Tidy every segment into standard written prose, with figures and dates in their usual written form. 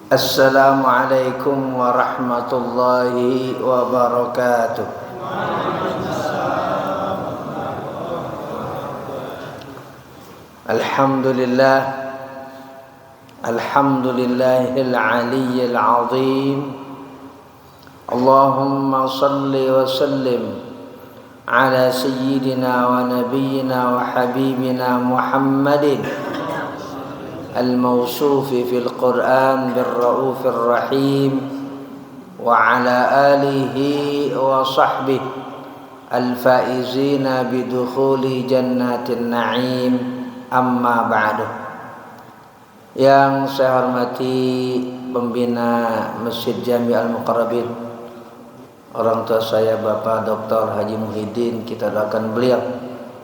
Assalamualaikum warahmatullahi wabarakatuh. Alhamdulillah, alhamdulillahil aliyyil azim. Allahumma salli wa sallim ala sayyidina wa nabiyyina wa habibina Muhammadin الموصوف في القرآن بالرؤوف الرحيم وعلى آله وصحبه الفائزين بدخول جنات النعيم أما بعد. Yang saya hormati pembina Masjid Jami Al-Muqarrabin, orang tua saya Bapak Dr. Haji Muhyiddin, kita doakan beliau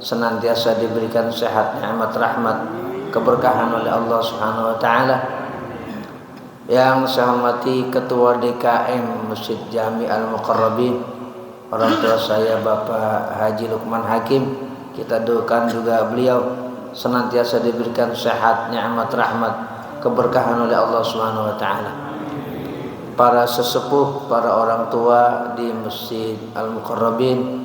senantiasa diberikan sehat, nikmat, rahmat, keberkahan oleh Allah Subhanahu wa taala. Yang saya hormati Ketua DKM Masjid Jami Al-Muqarrabin, orang tua saya Bapak Haji Lukman Hakim, kita doakan juga beliau senantiasa diberikan sehat, nikmat, rahmat, keberkahan oleh Allah Subhanahu wa taala. Para sesepuh, para orang tua di Masjid Al-Muqarrabin,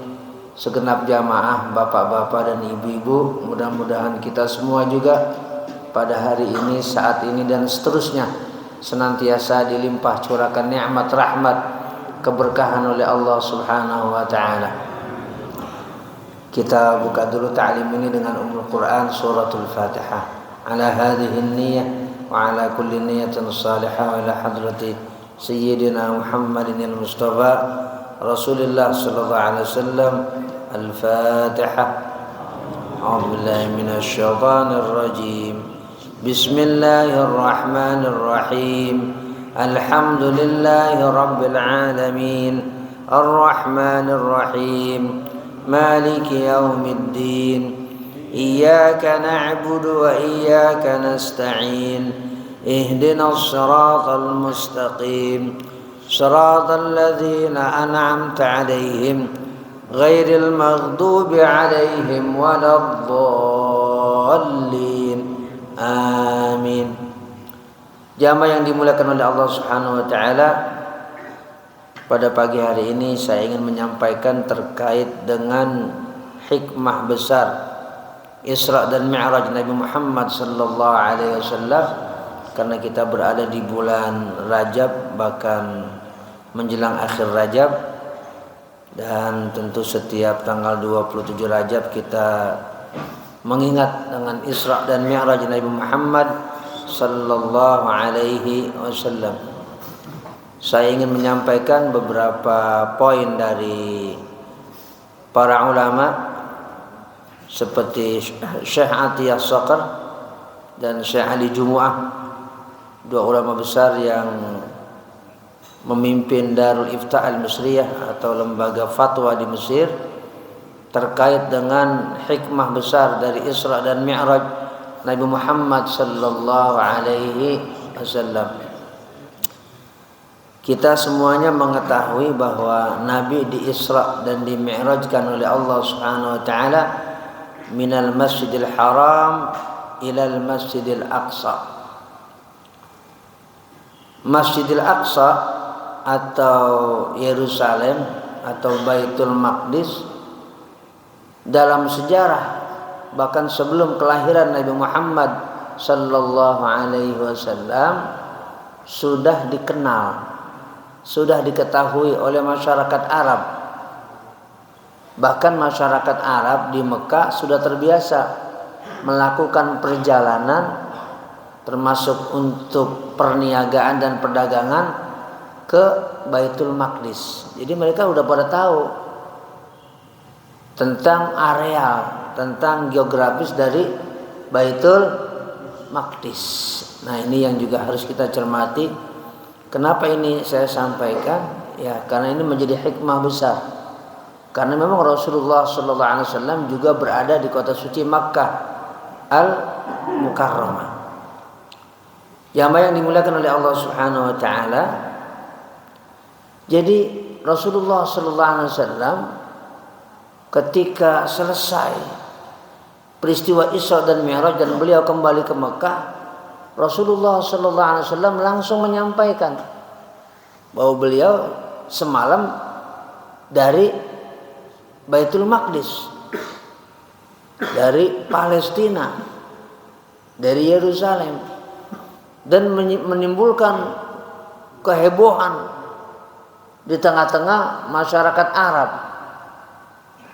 segenap jamaah, bapak-bapak dan ibu-ibu, mudah-mudahan kita semua juga pada hari ini, saat ini dan seterusnya senantiasa dilimpah curahkan nikmat, rahmat, keberkahan oleh Allah Subhanahu wa taala. Kita buka dulu ta'lim ini dengan Ummul Quran suratul Fatihah. Ala hadhihi niyyah wa ala kulli niyyatin salihah wa ila hadrati sayyidina Muhammadin al-Mustafa Rasulullah sallallahu alaihi wasallam. الفاتحة. أعوذ بالله من الشيطان الرجيم. بسم الله الرحمن الرحيم. الحمد لله رب العالمين الرحمن الرحيم مالك يوم الدين إياك نعبد وإياك نستعين اهدنا الصراط المستقيم صراط الذين أنعمت عليهم غير المغضوب عليهم ولا الضالين. Amin. Jamaah yang dimuliakan oleh Allah Subhanahu wa taala, pada pagi hari ini saya ingin menyampaikan terkait dengan hikmah besar Isra dan Mi'raj Nabi Muhammad sallallahu alaihi wasallam, karena kita berada di bulan Rajab, bahkan menjelang akhir Rajab. Dan tentu setiap tanggal 27 Rajab kita mengingat dengan Isra dan Mi'raj Nabi Muhammad sallallahu alaihi wasallam. Saya ingin menyampaikan beberapa poin dari para ulama seperti Syekh Atiyah Shaqar dan Syekh Ali Jumu'ah, dua ulama besar yang memimpin Darul Ifta Al-Misriyah atau lembaga fatwa di Mesir, terkait dengan hikmah besar dari Isra dan Mi'raj Nabi Muhammad sallallahu alaihi wasallam. Kita semuanya mengetahui bahwa Nabi di Isra dan di Mi'rajkan oleh Allah Subhanahu wa taala minal Masjidil Haram ilal Masjidil Aqsa. Masjidil Aqsa atau Yerusalem atau Baitul Maqdis dalam sejarah, bahkan sebelum kelahiran Nabi Muhammad sallallahu alaihi wasallam, sudah dikenal, sudah diketahui oleh masyarakat Arab. Bahkan masyarakat Arab di Mekah sudah terbiasa melakukan perjalanan termasuk untuk perniagaan dan perdagangan ke Baitul Maqdis. Jadi mereka udah pada tahu tentang areal, tentang geografis dari Baitul Maqdis. Nah, ini yang juga harus kita cermati. Kenapa ini saya sampaikan? Ya, karena ini menjadi hikmah besar. Karena memang Rasulullah sallallahu alaihi wasallam juga berada di kota suci Makkah Al-Mukarramah. Jamaah yang dimuliakan oleh Allah Subhanahu wa taala. Jadi Rasulullah sallallahu alaihi wasallam ketika selesai peristiwa Isra dan Mi'raj dan beliau kembali ke Mekah, Rasulullah sallallahu alaihi wasallam langsung menyampaikan bahwa beliau semalam dari Baitul Maqdis, dari Palestina, dari Yerusalem, dan menimbulkan kehebohan di tengah-tengah masyarakat Arab.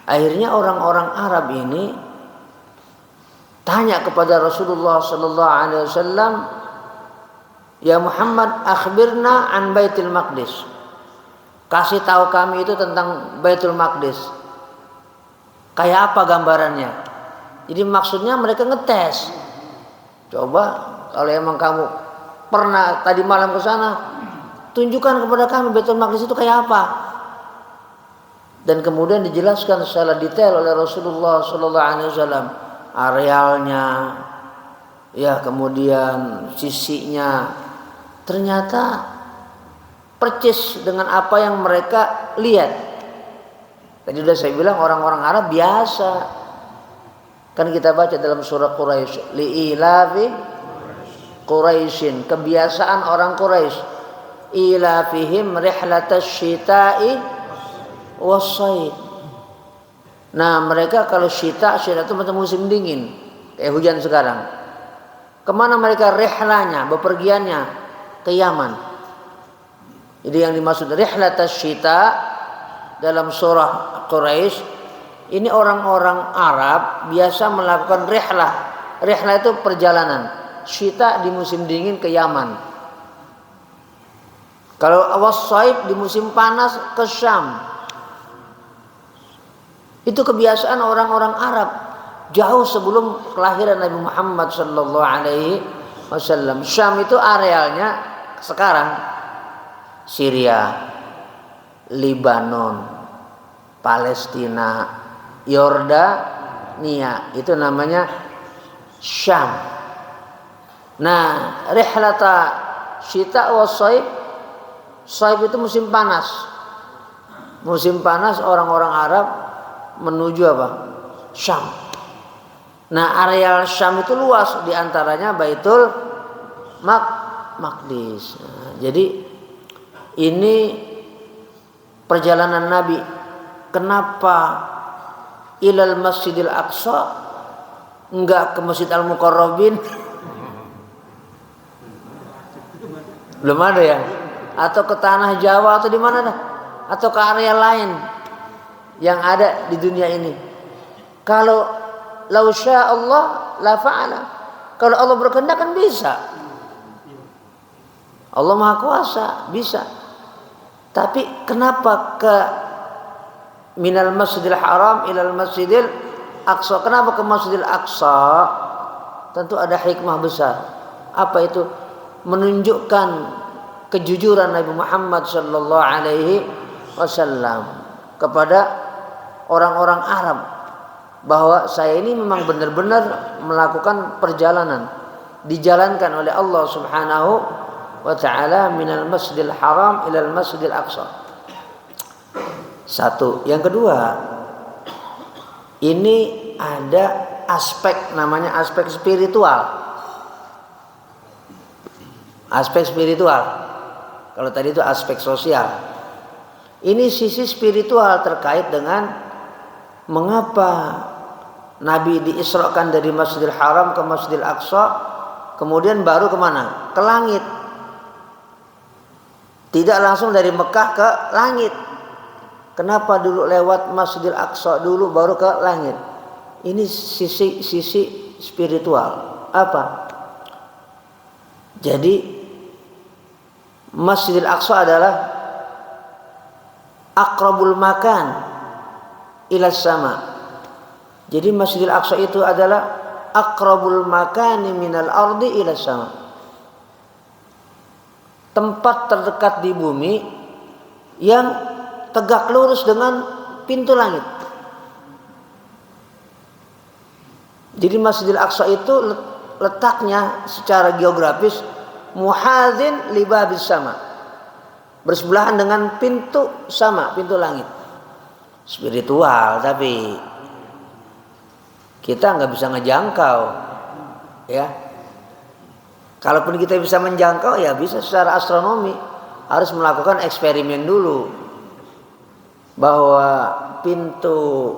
Akhirnya orang-orang Arab ini tanya kepada Rasulullah sallallahu alaihi wasallam, "Ya Muhammad, akhbirna an Baitul Maqdis." Kasih tahu kami itu tentang Baitul Maqdis. Kayak apa gambarannya? Jadi maksudnya mereka ngetes. Coba kalau emang kamu pernah tadi malam ke sana, tunjukkan kepada kami Baitul Maqdis itu kayak apa. Dan kemudian dijelaskan secara detail oleh Rasulullah sallallahu alaihi wasallam arealnya, ya, kemudian sisinya. Ternyata percis dengan apa yang mereka lihat. Tadi sudah saya bilang orang-orang Arab biasa. Kan kita baca dalam surah Quraisy, li'ilafi Quraisyin, kebiasaan orang Quraisy, ilafihim rihlatasy syita'i was-shaid. Nah, mereka kalau syita itu macam musim dingin, kayak hujan sekarang. Kemana mereka rihlanya, bepergiannya? Ke Yaman. Jadi yang dimaksud rihlatasy syita dalam surah Quraisy, ini orang-orang Arab biasa melakukan rihlah. Rihlah itu perjalanan. Syita di musim dingin ke Yaman. Kalau was-shaid di musim panas ke Syam. Itu kebiasaan orang-orang Arab jauh sebelum kelahiran Nabi Muhammad sallallahu alaihi wasallam. Syam itu arealnya sekarang Syria, Lebanon, Palestina, Yordania, itu namanya Syam. Nah, rihlata syita wa shaib, shaib itu musim panas. Musim panas orang-orang Arab menuju apa? Syam. Nah, areal Syam itu luas, diantaranya Baitul Maqdis. Nah, jadi ini perjalanan Nabi. Kenapa ilal Masjidil Aqsa, enggak ke Masjid Al-Muqarrabin? Belum ada ya? Atau ke tanah Jawa atau di mana dah? Atau ke area lain yang ada di dunia ini. Kalau lau syaa Allah la fa'ala. Kalau Allah berkehendak kan bisa. Allah Maha Kuasa, bisa. Tapi kenapa ke minal Masjidil Haram ilal Masjidil Aqsa? Kenapa ke Masjidil Aqsa? Tentu ada hikmah besar. Apa itu? Menunjukkan kejujuran Nabi Muhammad sallallahu alaihi wasallam kepada orang-orang Arab bahwa saya ini memang benar-benar melakukan perjalanan dijalankan oleh Allah Subhanahu wa taala minal Masjidil Haram ilal Masjidil Aqsa. Satu, yang kedua, ini ada aspek namanya aspek spiritual. Aspek spiritual. Kalau tadi itu aspek sosial. Ini sisi spiritual terkait dengan mengapa Nabi diisrakan dari Masjidil Haram ke Masjidil Aqsa, kemudian baru kemana? Ke langit. Tidak langsung dari Mekah ke langit. Kenapa dulu lewat Masjidil Aqsa dulu baru ke langit? Ini sisi spiritual. Apa? Jadi Masjidil Aqsa adalah aqrabul makan ila sama. Jadi Masjidil Aqsa itu adalah aqrabul makani minal ardi ila sama. Tempat terdekat di bumi yang tegak lurus dengan pintu langit. Jadi Masjidil Aqsa itu letaknya secara geografis muhadzin li babis sama, bersebelahan dengan pintu sama, pintu langit. Spiritual, tapi kita nggak bisa ngejangkau, ya. Kalaupun kita bisa menjangkau ya bisa secara astronomi. Harus melakukan eksperimen dulu. Bahwa pintu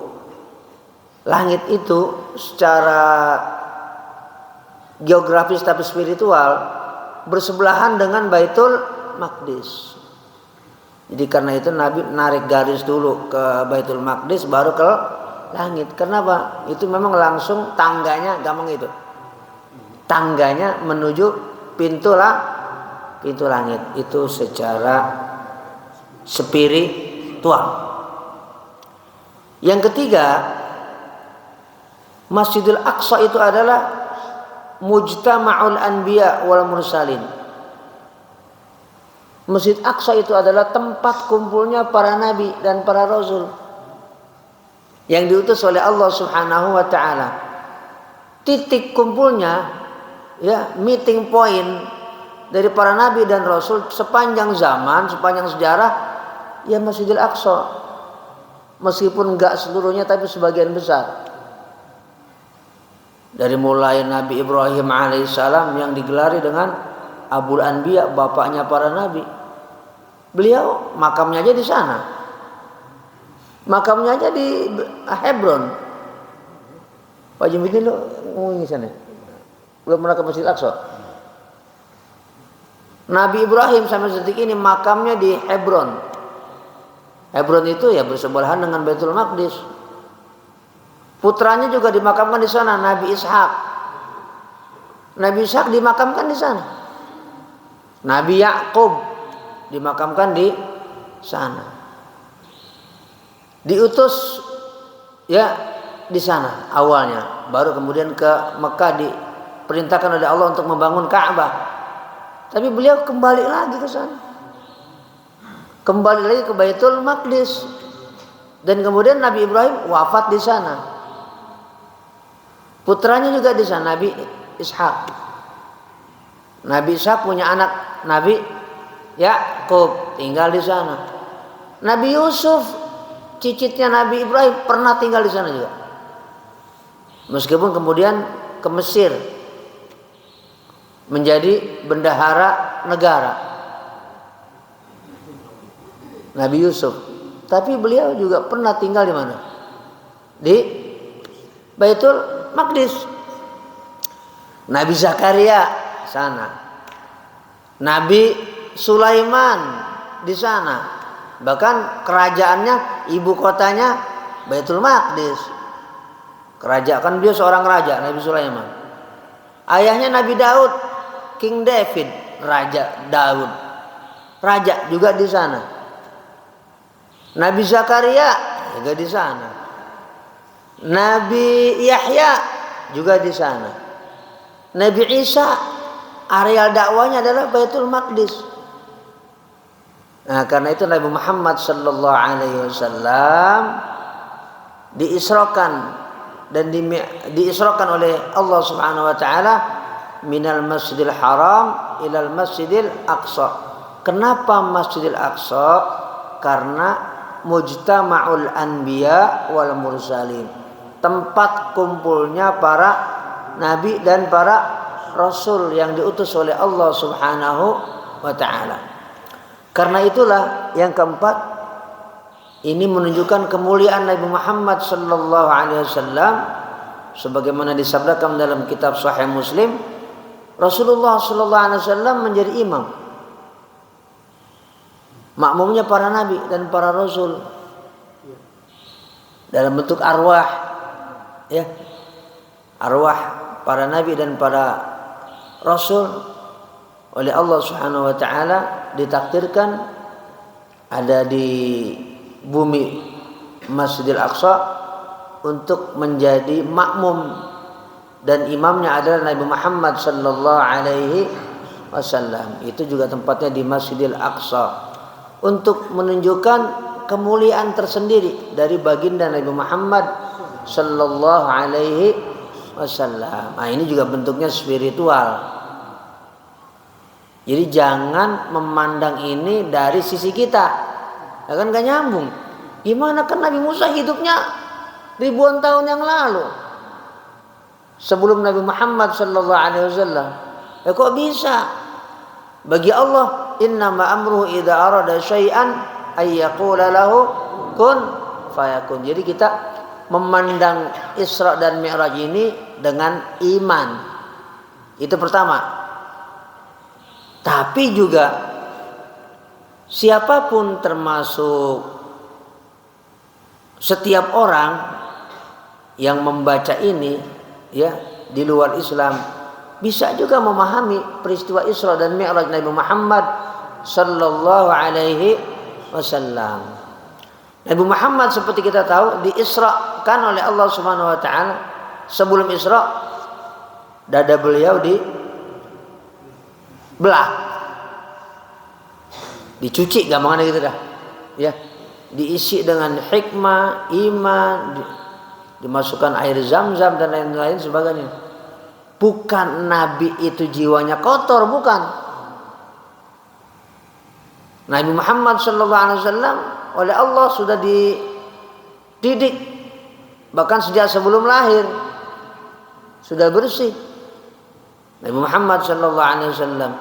langit itu secara geografis tapi spiritual bersebelahan dengan Baitul Maqdis. Jadi karena itu Nabi narik garis dulu ke Baitul Maqdis baru ke langit. Kenapa? Itu memang langsung tangganya gampang itu. Tangganya menuju pintu langit itu secara spiritual. Yang ketiga, Masjidil Aqsa itu adalah mujtama'ul anbiya wal mursalin. Masjid Aqsa itu adalah tempat kumpulnya para nabi dan para rasul yang diutus oleh Allah Subhanahu wa taala. Titik kumpulnya ya, meeting point dari para nabi dan rasul sepanjang zaman, sepanjang sejarah ya Masjidil Aqsa. Meskipun enggak seluruhnya tapi sebagian besar. Dari mulai Nabi Ibrahim alaihissalam yang digelari dengan Abul Anbiya, bapaknya para nabi. Beliau makamnya aja di sana. Makamnya aja di Hebron. Pak Jumidin lo ngomong di sana. Belum pernah ke Masjid Aqsa. Nabi Ibrahim sampai detik ini makamnya di Hebron. Hebron itu ya bersebelahan dengan Baitul Maqdis. Putranya juga dimakamkan di sana, Nabi Ishak. Nabi Ishak dimakamkan di sana. Nabi Yakub dimakamkan di sana. Diutus ya di sana awalnya, baru kemudian ke Mekah diperintahkan oleh Allah untuk membangun Ka'bah. Tapi beliau kembali lagi ke sana. Kembali lagi ke Baitul Maqdis. Dan kemudian Nabi Ibrahim wafat di sana. Putranya juga di sana, Nabi Ishak. Nabi Ishak punya anak Nabi Yakub, tinggal di sana. Nabi Yusuf, cicitnya Nabi Ibrahim, pernah tinggal di sana juga. Meskipun kemudian ke Mesir menjadi bendahara negara, Nabi Yusuf. Tapi beliau juga pernah tinggal di mana? Di Baitul Maqdis. Nabi Zakaria sana. Nabi Sulaiman di sana. Bahkan kerajaannya, ibu kotanya Baitul Maqdis. Kerajaan beliau seorang raja, Nabi Sulaiman. Ayahnya Nabi Daud, King David, Raja Daud. Raja juga di sana. Nabi Zakaria juga di sana. Nabi Yahya juga di sana. Nabi Isa areal dakwanya adalah Baitul Maqdis. Nah, karena itu Nabi Muhammad sallallahu alaihi wasallam diisrakan dan diisrakan oleh Allah Subhanahu wa taala minal Masjidil Haram ilal Masjidil Aqsa. Kenapa Masjidil Aqsa? Karena mujtama'ul anbiya wal mursalin. Tempat kumpulnya para nabi dan para rasul yang diutus oleh Allah Subhanahu wa taala. Karena itulah yang keempat, ini menunjukkan kemuliaan Nabi Muhammad sallallahu alaihi wasallam sebagaimana disabdakan dalam kitab Sahih Muslim, Rasulullah sallallahu alaihi wasallam menjadi imam. Makmumnya para nabi dan para rasul dalam bentuk arwah, ya, arwah para nabi dan para rasul oleh Allah Subhanahu wa taala ditakdirkan ada di bumi Masjidil Aqsa untuk menjadi makmum, dan imamnya adalah Nabi Muhammad sallallahu alaihi wasallam. Itu juga tempatnya di Masjidil Aqsa untuk menunjukkan kemuliaan tersendiri dari baginda Nabi Muhammad sallallahu alaihi wasallam. Nah, ini juga bentuknya spiritual. Jadi jangan memandang ini dari sisi kita. Ya kan gak nyambung. Gimana kan Nabi Musa hidupnya ribuan tahun yang lalu. Sebelum Nabi Muhammad sallallahu alaihi wasallam. kok bisa? Bagi Allah, innama amruhu idza arada syai'an ay yaqula lahu kun fayakun. Jadi kita memandang Isra dan Mi'raj ini dengan iman. Itu pertama. Tapi juga siapapun termasuk setiap orang yang membaca ini ya di luar Islam bisa juga memahami peristiwa Isra dan Mi'raj Nabi Muhammad sallallahu alaihi wasallam. Nabi Muhammad seperti kita tahu diisrakan oleh Allah Subhanahu wa taala. Sebelum Isra dada beliau dibelah. Dicuci gampangannya gitu dah. Ya. Diisi dengan hikmah, iman, dimasukkan air zam-zam dan lain-lain sebagainya. Bukan Nabi itu jiwanya kotor, bukan. Nabi Muhammad sallallahu alaihi wasallam oleh Allah sudah dididik bahkan sejak sebelum lahir sudah bersih. Nabi Muhammad sallallahu alaihi wasallam.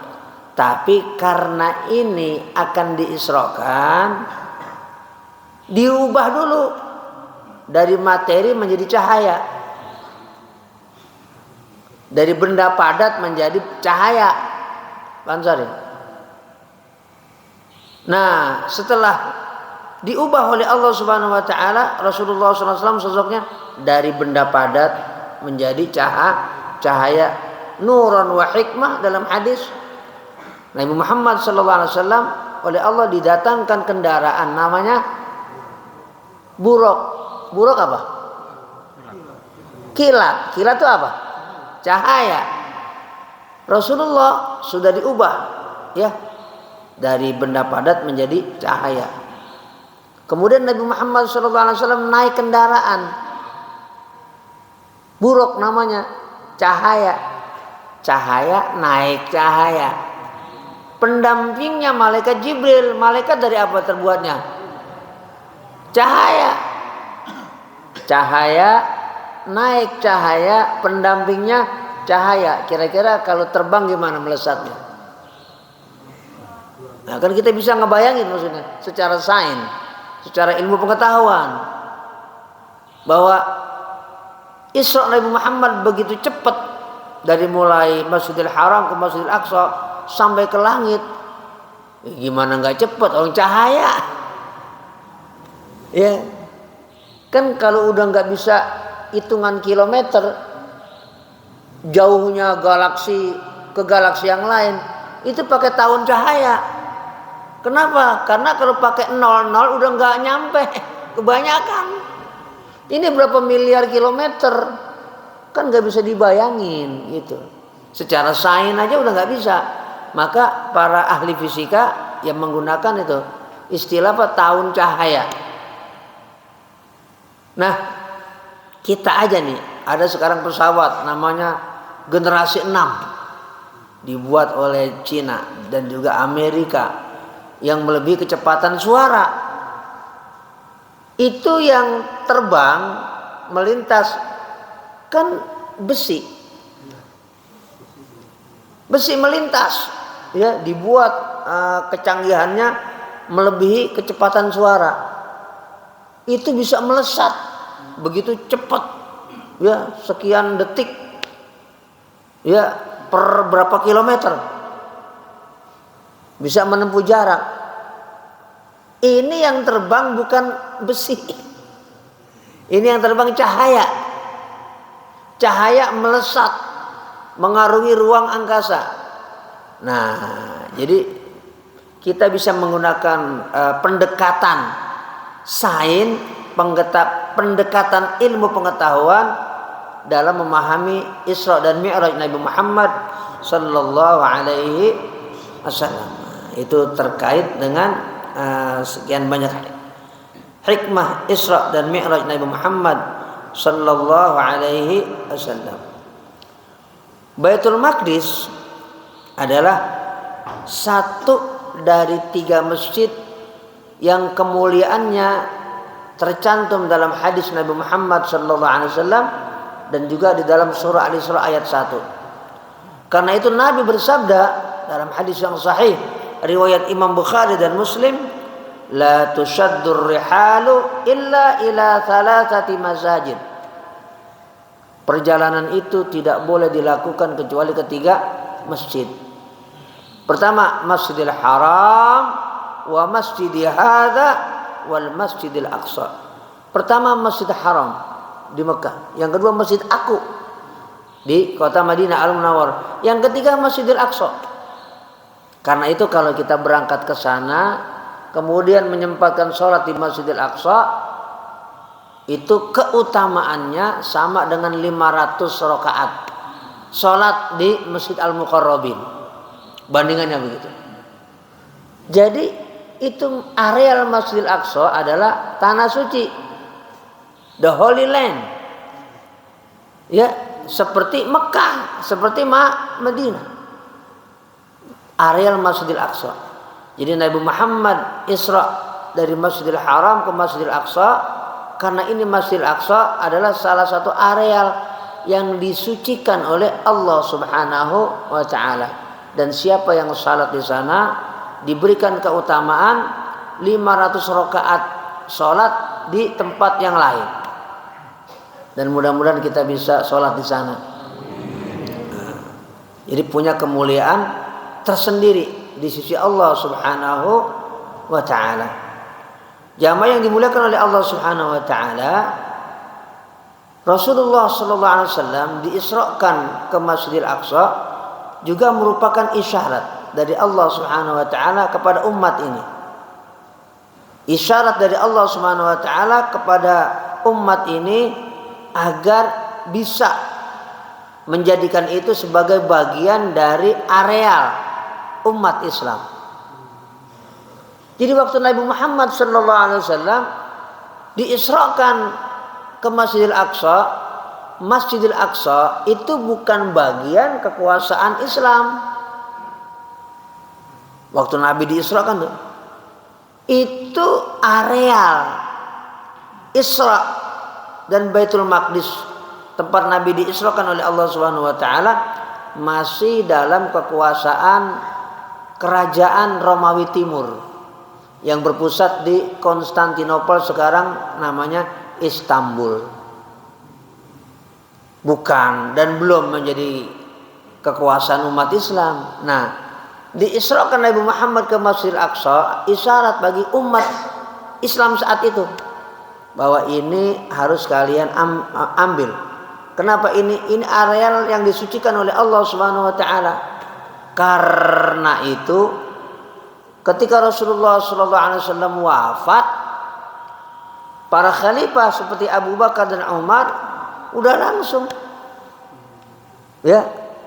Tapi karena ini akan diisrakan, diubah dulu dari materi menjadi cahaya. Dari benda padat menjadi cahaya. Ansari. Nah, setelah diubah oleh Allah Subhanahu wa taala, Rasulullah SAW sosoknya dari benda padat menjadi cahaya, nuran wa hikmah dalam hadis. Nabi Muhammad SAW oleh Allah didatangkan kendaraan namanya buruk. Buruk apa? Kilat. Kilat itu apa? Cahaya. Rasulullah sudah diubah ya dari benda padat menjadi cahaya. Kemudian Nabi Muhammad SAW naik kendaraan buruk namanya cahaya. Cahaya naik cahaya. Pendampingnya malaikat Jibril. Malaikat dari apa terbuatnya? Cahaya. Cahaya naik cahaya, pendampingnya cahaya. Kira-kira kalau terbang gimana melesatnya? Nah, kan kita bisa ngebayangin maksudnya secara sains, secara ilmu pengetahuan bahwa Isra Nabi Muhammad begitu cepat dari mulai Masjidil Haram ke Masjidil Aqsa sampai ke langit. Gimana nggak cepat? Orang cahaya. Ya, kan kalau udah nggak bisa hitungan kilometer jauhnya galaksi ke galaksi yang lain itu pakai tahun cahaya. Kenapa? Karena kalau pakai 00 udah nggak nyampe, kebanyakan. Ini berapa miliar kilometer, kan nggak bisa dibayangin gitu. Secara sains aja udah nggak bisa. Maka para ahli fisika yang menggunakan itu istilah apa? Tahun cahaya. Nah, kita aja nih, ada sekarang pesawat namanya generasi 6 dibuat oleh Cina dan juga Amerika yang melebihi kecepatan suara. Itu yang terbang melintas kan besi. Besi melintas ya, dibuat kecanggihannya melebihi kecepatan suara. Itu bisa melesat begitu cepat ya, sekian detik ya, per berapa kilometer bisa menempuh jarak. Ini yang terbang bukan besi, ini yang terbang cahaya. Cahaya melesat mengarungi ruang angkasa. Nah, jadi kita bisa menggunakan pendekatan sains, pendekatan ilmu pengetahuan dalam memahami Isra dan Mi'raj Nabi Muhammad sallallahu alaihi wasallam. Itu terkait dengan sekian banyak hikmah Isra dan Mi'raj Nabi Muhammad sallallahu alaihi wasallam. Baitul Maqdis adalah satu dari 3 masjid yang kemuliaannya tercantum dalam hadis Nabi Muhammad sallallahu alaihi wasallam dan juga di dalam surah Al-Isra ayat 1. Karena itu Nabi bersabda dalam hadis yang sahih riwayat Imam Bukhari dan Muslim, la tushaddur rihalu illa ila thalathati masajid. Perjalanan itu tidak boleh dilakukan kecuali ketiga masjid. Pertama, Masjidil Haram wa Masjidi hadza wal Masjidil Aqsa. Pertama Masjid Haram di Mekah, yang kedua Masjid aku di kota Madinah Al-Munawwarah, yang ketiga Masjidil Aqsa. Karena itu kalau kita berangkat ke sana kemudian menyempatkan sholat di Masjidil Aqsa, itu keutamaannya sama dengan 500 rakaat sholat di Masjid Al-Muqarrabin. Bandingannya begitu. Jadi itu areal Masjidil Aqsa adalah tanah suci, the Holy Land. Ya, seperti Mekah, seperti Madinah. Areal Masjidil Aqsa. Jadi Nabi Muhammad Isra dari Masjidil Haram ke Masjidil Aqsa, karena ini Masjidil Aqsa adalah salah satu areal yang disucikan oleh Allah Subhanahu wa taala. Dan siapa yang salat di sana diberikan keutamaan 500 rakaat salat di tempat yang lain. Dan mudah-mudahan kita bisa salat di sana. Jadi punya kemuliaan tersendiri di sisi Allah Subhanahu wa taala. Jamaah yang dimuliakan oleh Allah Subhanahu wa taala, Rasulullah sallallahu alaihi wasallam diisrakan ke Masjidil Aqsa juga merupakan isyarat dari Allah Subhanahu wa taala kepada umat ini. Isyarat dari Allah Subhanahu wa taala kepada umat ini agar bisa menjadikan itu sebagai bagian dari areal umat Islam. Jadi waktu Nabi Muhammad sallallahu alaihi wasallam diisrakan ke Masjidil Aqsa, Masjidil Aqsa itu bukan bagian kekuasaan Islam. Waktu Nabi diisrakan tuh, itu areal Isra dan Baitul Maqdis, tempat Nabi diisrakan oleh Allah Subhanahu wa taala, masih dalam kekuasaan kerajaan Romawi Timur yang berpusat di Konstantinopel, sekarang namanya Istanbul. Bukan dan belum menjadi kekuasaan umat Islam. Nah, diisrakan Nabi Muhammad ke Masjidil Aqsa isyarat bagi umat Islam saat itu bahwa ini harus kalian ambil. Kenapa ini areal yang disucikan oleh Allah Subhanahu wa taala. Karena itu ketika Rasulullah sallallahu alaihi wasallam wafat, para khalifah seperti Abu Bakar dan Umar udah langsung ya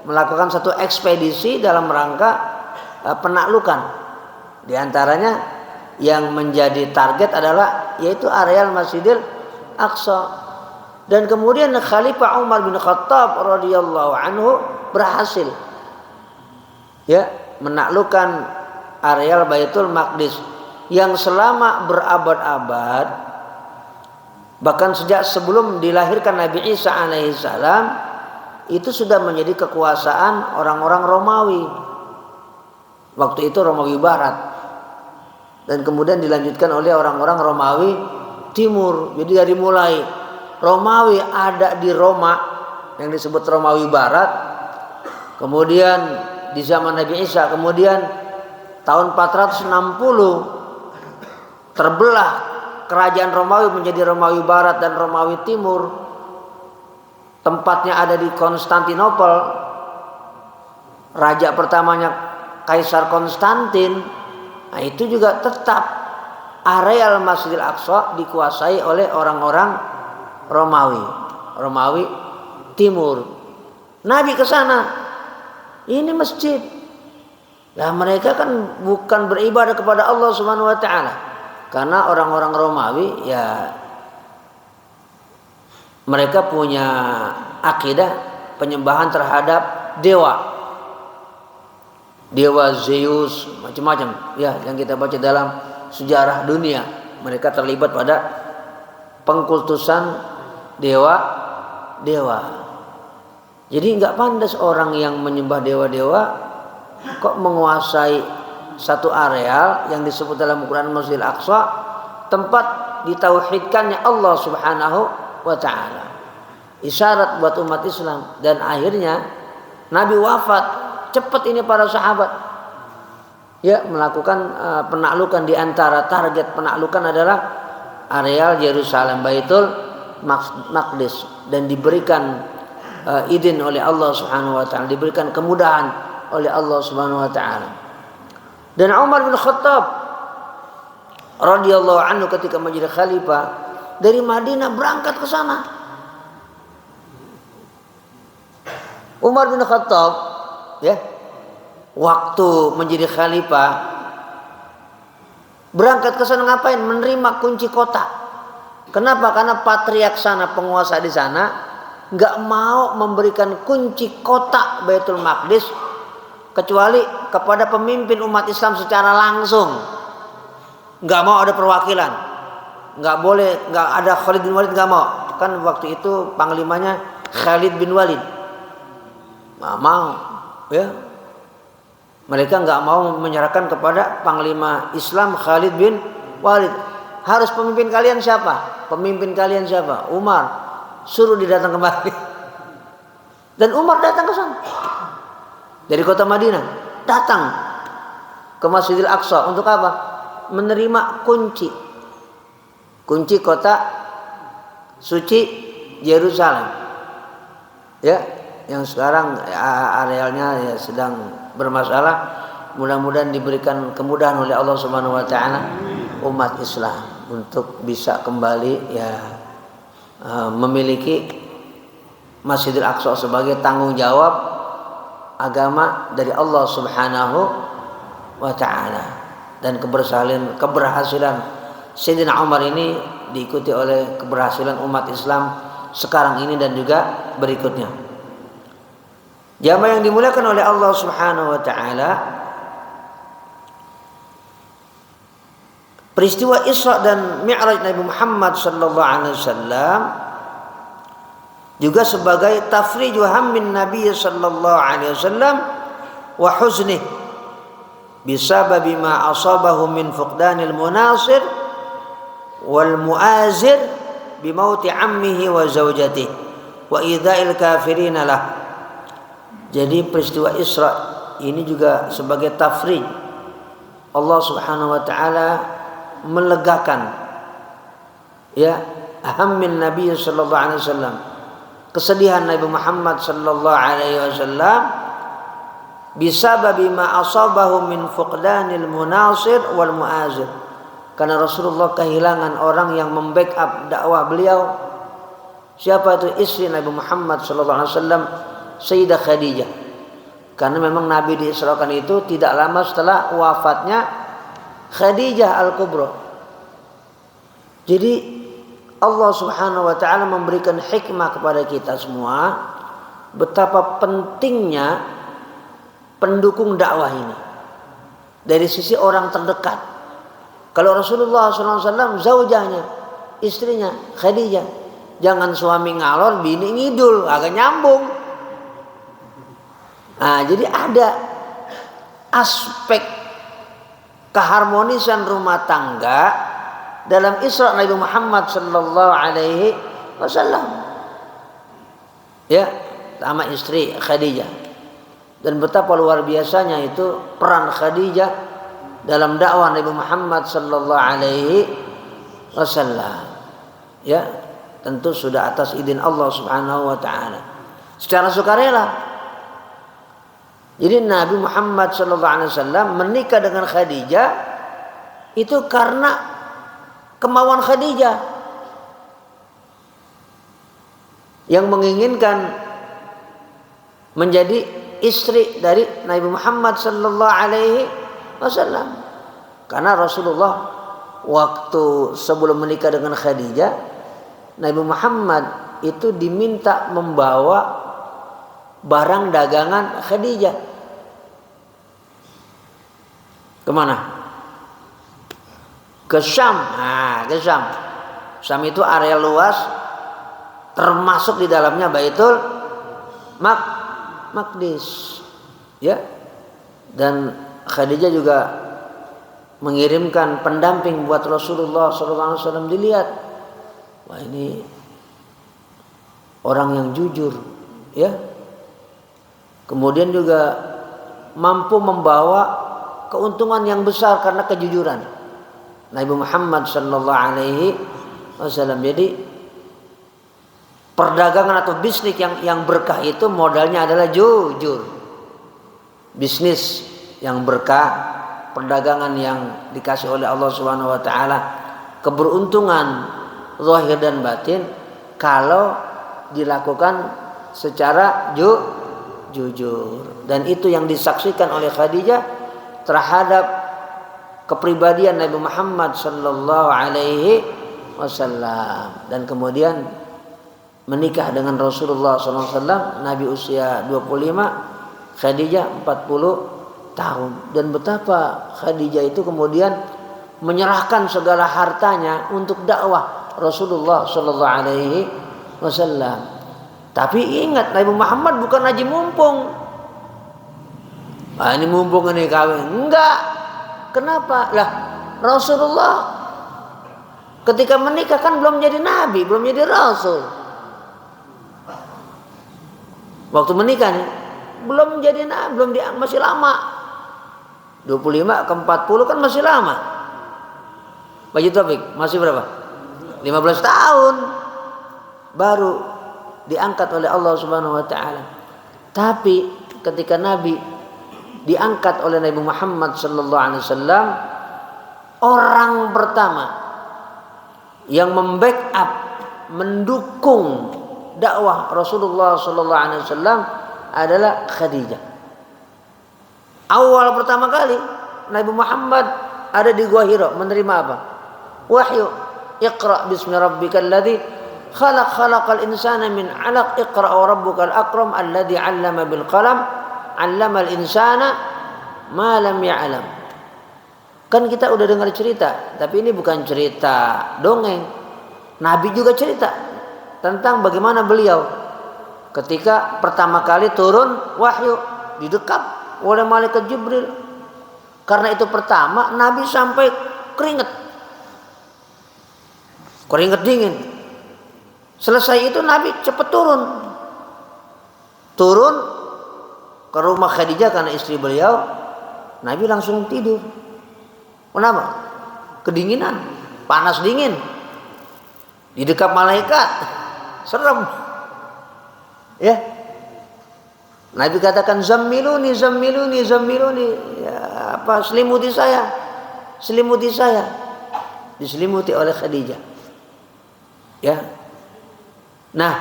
melakukan satu ekspedisi dalam rangka penaklukan. Di antaranya yang menjadi target adalah yaitu areal Masjidil Aqsa. Dan kemudian Khalifah Umar bin Khattab radhiyallahu anhu berhasil ya menaklukkan areal Baitul Maqdis yang selama berabad-abad, bahkan sejak sebelum dilahirkan Nabi Isa alaihissalam, itu sudah menjadi kekuasaan orang-orang Romawi. Waktu itu Romawi Barat. Dan kemudian dilanjutkan oleh orang-orang Romawi Timur. Jadi dari mulai Romawi ada di Roma yang disebut Romawi Barat. Kemudian di zaman Nabi Isa, kemudian tahun 460 terbelah kerajaan Romawi menjadi Romawi Barat dan Romawi Timur. Tempatnya ada di Konstantinopel. Raja pertamanya Kaisar Konstantin. Nah, itu juga tetap areal Masjidil Aqsa dikuasai oleh orang-orang Romawi Timur. Nabi ke sana. Ini masjid. Nah, mereka kan bukan beribadah kepada Allah Subhanahu wa taala. Karena orang-orang Romawi ya mereka punya akidah penyembahan terhadap dewa. Dewa Zeus, macam-macam ya yang kita baca dalam sejarah dunia. Mereka terlibat pada pengkultusan dewa. Jadi nggak pantas orang yang menyembah dewa-dewa kok menguasai satu areal yang disebut dalam Al-Quran Masjidil Aqsa, tempat ditauhidkannya Allah Subhanahu wa taala. Isyarat buat umat Islam, dan akhirnya Nabi wafat cepat ini para sahabat ya melakukan penaklukan. Di antara target penaklukan adalah areal Yerusalem, Baitul Maqdis, dan diberikan izin oleh Allah Subhanahu wa taala, diberikan kemudahan oleh Allah Subhanahu wa taala. Dan Umar bin Khattab radhiyallahu anhu ketika menjadi khalifah dari Madinah berangkat ke sana. Umar bin Khattab ya waktu menjadi khalifah berangkat ke sana ngapain? Menerima kunci kota. Kenapa? Karena patriark sana, penguasa di sana nggak mau memberikan kunci kota Baitul Maqdis kecuali kepada pemimpin umat Islam secara langsung. Nggak mau ada perwakilan, nggak boleh, nggak ada Khalid bin Walid, nggak mau. Kan waktu itu panglimanya Khalid bin Walid, nggak mau ya. Mereka nggak mau menyerahkan kepada panglima Islam Khalid bin Walid. Harus pemimpin kalian siapa? Pemimpin kalian siapa? Umar. Suruh dia datang kembali. Dan Umar datang ke sana dari kota Madinah, datang ke Masjidil Aqsa untuk apa? Menerima kunci kota suci Yerusalem ya, yang sekarang arealnya ya sedang bermasalah. Mudah-mudahan diberikan kemudahan oleh Allah Subhanahu wa taala umat Islam untuk bisa kembali ya memiliki Masjidil Aqsa sebagai tanggung jawab agama dari Allah Subhanahu wa taala. Dan keberhasilan Sayyidina Umar ini diikuti oleh keberhasilan umat Islam sekarang ini dan juga berikutnya. Jamaah yang dimuliakan oleh Allah Subhanahu wa taala, peristiwa Isra dan Mi'raj Nabi Muhammad sallallahu alaihi wasallam juga sebagai tafriju hammin Nabi sallallahu alaihi wasallam wa huznih bisababi ma asabahu min fuqdanil munasir wal muazir bimauti ammihi wa zawjatihi wa idza'il kafirin lah. Jadi peristiwa Isra ini juga sebagai tafrij. Allah Subhanahu wa taala melegakan ya hammin Nabi sallallahu alaihi wasallam, kesedihan Nabi Muhammad sallallahu alaihi wasallam bisababi ma asabahu min fuqdanil munasir wal muazir, karena Rasulullah kehilangan orang yang membackup dakwah beliau. Siapa itu? Istri Nabi Muhammad sallallahu alaihi wasallam, Sayyidah Khadijah. Karena memang Nabi diisrakan itu tidak lama setelah wafatnya Khadijah Al-Kubra. Jadi Allah Subhanahu wa taala memberikan hikmah kepada kita semua betapa pentingnya pendukung dakwah ini dari sisi orang terdekat. Kalau Rasulullah SAW zaujahnya, istrinya Khadijah, jangan suami ngalor bini ngidul, agak nyambung. Nah, jadi ada aspek keharmonisan rumah tangga dalam Isra Nabi Muhammad sallallahu alaihi wasallam. Ya, sama istri Khadijah. Dan betapa luar biasanya itu peran Khadijah dalam dakwah Nabi Muhammad sallallahu alaihi wasallam. Ya, tentu sudah atas izin Allah Subhanahu wa taala. Secara sukarela. Jadi Nabi Muhammad SAW menikah dengan Khadijah itu karena kemauan Khadijah yang menginginkan menjadi istri dari Nabi Muhammad SAW. Karena Rasulullah waktu sebelum menikah dengan Khadijah, Nabi Muhammad itu diminta membawa barang dagangan Khadijah. Kemana? Ke Syam. Nah, ke Syam. Syam itu area luas, termasuk di dalamnya Baitul Maqdis. Ya. Dan Khadijah juga mengirimkan pendamping buat Rasulullah SAW. Dilihat, wah ini orang yang jujur, ya. Kemudian juga mampu membawa keuntungan yang besar karena kejujuran Nabi Muhammad SAW. Jadi perdagangan atau bisnis yang berkah itu modalnya adalah jujur. Bisnis yang berkah, perdagangan yang dikasih oleh Allah Subhanahu wa taala, keberuntungan zahir dan batin kalau dilakukan secara jujur. Dan itu yang disaksikan oleh Khadijah terhadap kepribadian Nabi Muhammad sallallahu alaihi wasallam. Dan kemudian menikah dengan Rasulullah sallallahu alaihi wasallam, Nabi usia 25, Khadijah 40 tahun. Dan betapa Khadijah itu kemudian menyerahkan segala hartanya untuk dakwah Rasulullah sallallahu alaihi wasallam. Tapi ingat, Nabi Muhammad bukan haji mumpung. Ini mumpung ini kawin. Enggak. Kenapa? Lah, Rasulullah ketika menikah kan belum jadi nabi, belum jadi rasul. Waktu menikah nih, belum jadi nabi, masih lama. 25 ke 40 kan masih lama. Bagi Taufik masih berapa? 15 tahun baru diangkat oleh Allah Subhanahu wa taala. Tapi ketika Nabi diangkat oleh Nabi Muhammad sallallahu alaihi wasallam, orang pertama yang membackup, mendukung dakwah Rasulullah sallallahu alaihi wasallam adalah Khadijah. Awal pertama kali Nabi Muhammad ada di Gua Hira menerima apa? Wahyu. Iqra bismi rabbikal ladzi khalaqal insana min 'alaq, iqra wa rabbukal akram alladzi 'allama bil qalam 'allamal insana ma lam ya'lam. Kan kita udah dengar cerita, tapi ini bukan cerita dongeng. Nabi juga cerita tentang bagaimana beliau ketika pertama kali turun wahyu, didekap oleh malaikat Jibril. Karena itu pertama Nabi sampai keringet dingin. Selesai itu Nabi cepat turun ke rumah Khadijah karena istri beliau. Nabi langsung tidur. Kenapa? Kedinginan, panas dingin, didekap malaikat, serem. Ya, Nabi katakan zammiluni. Ya, selimuti saya. Diselimuti oleh Khadijah. Ya. Nah,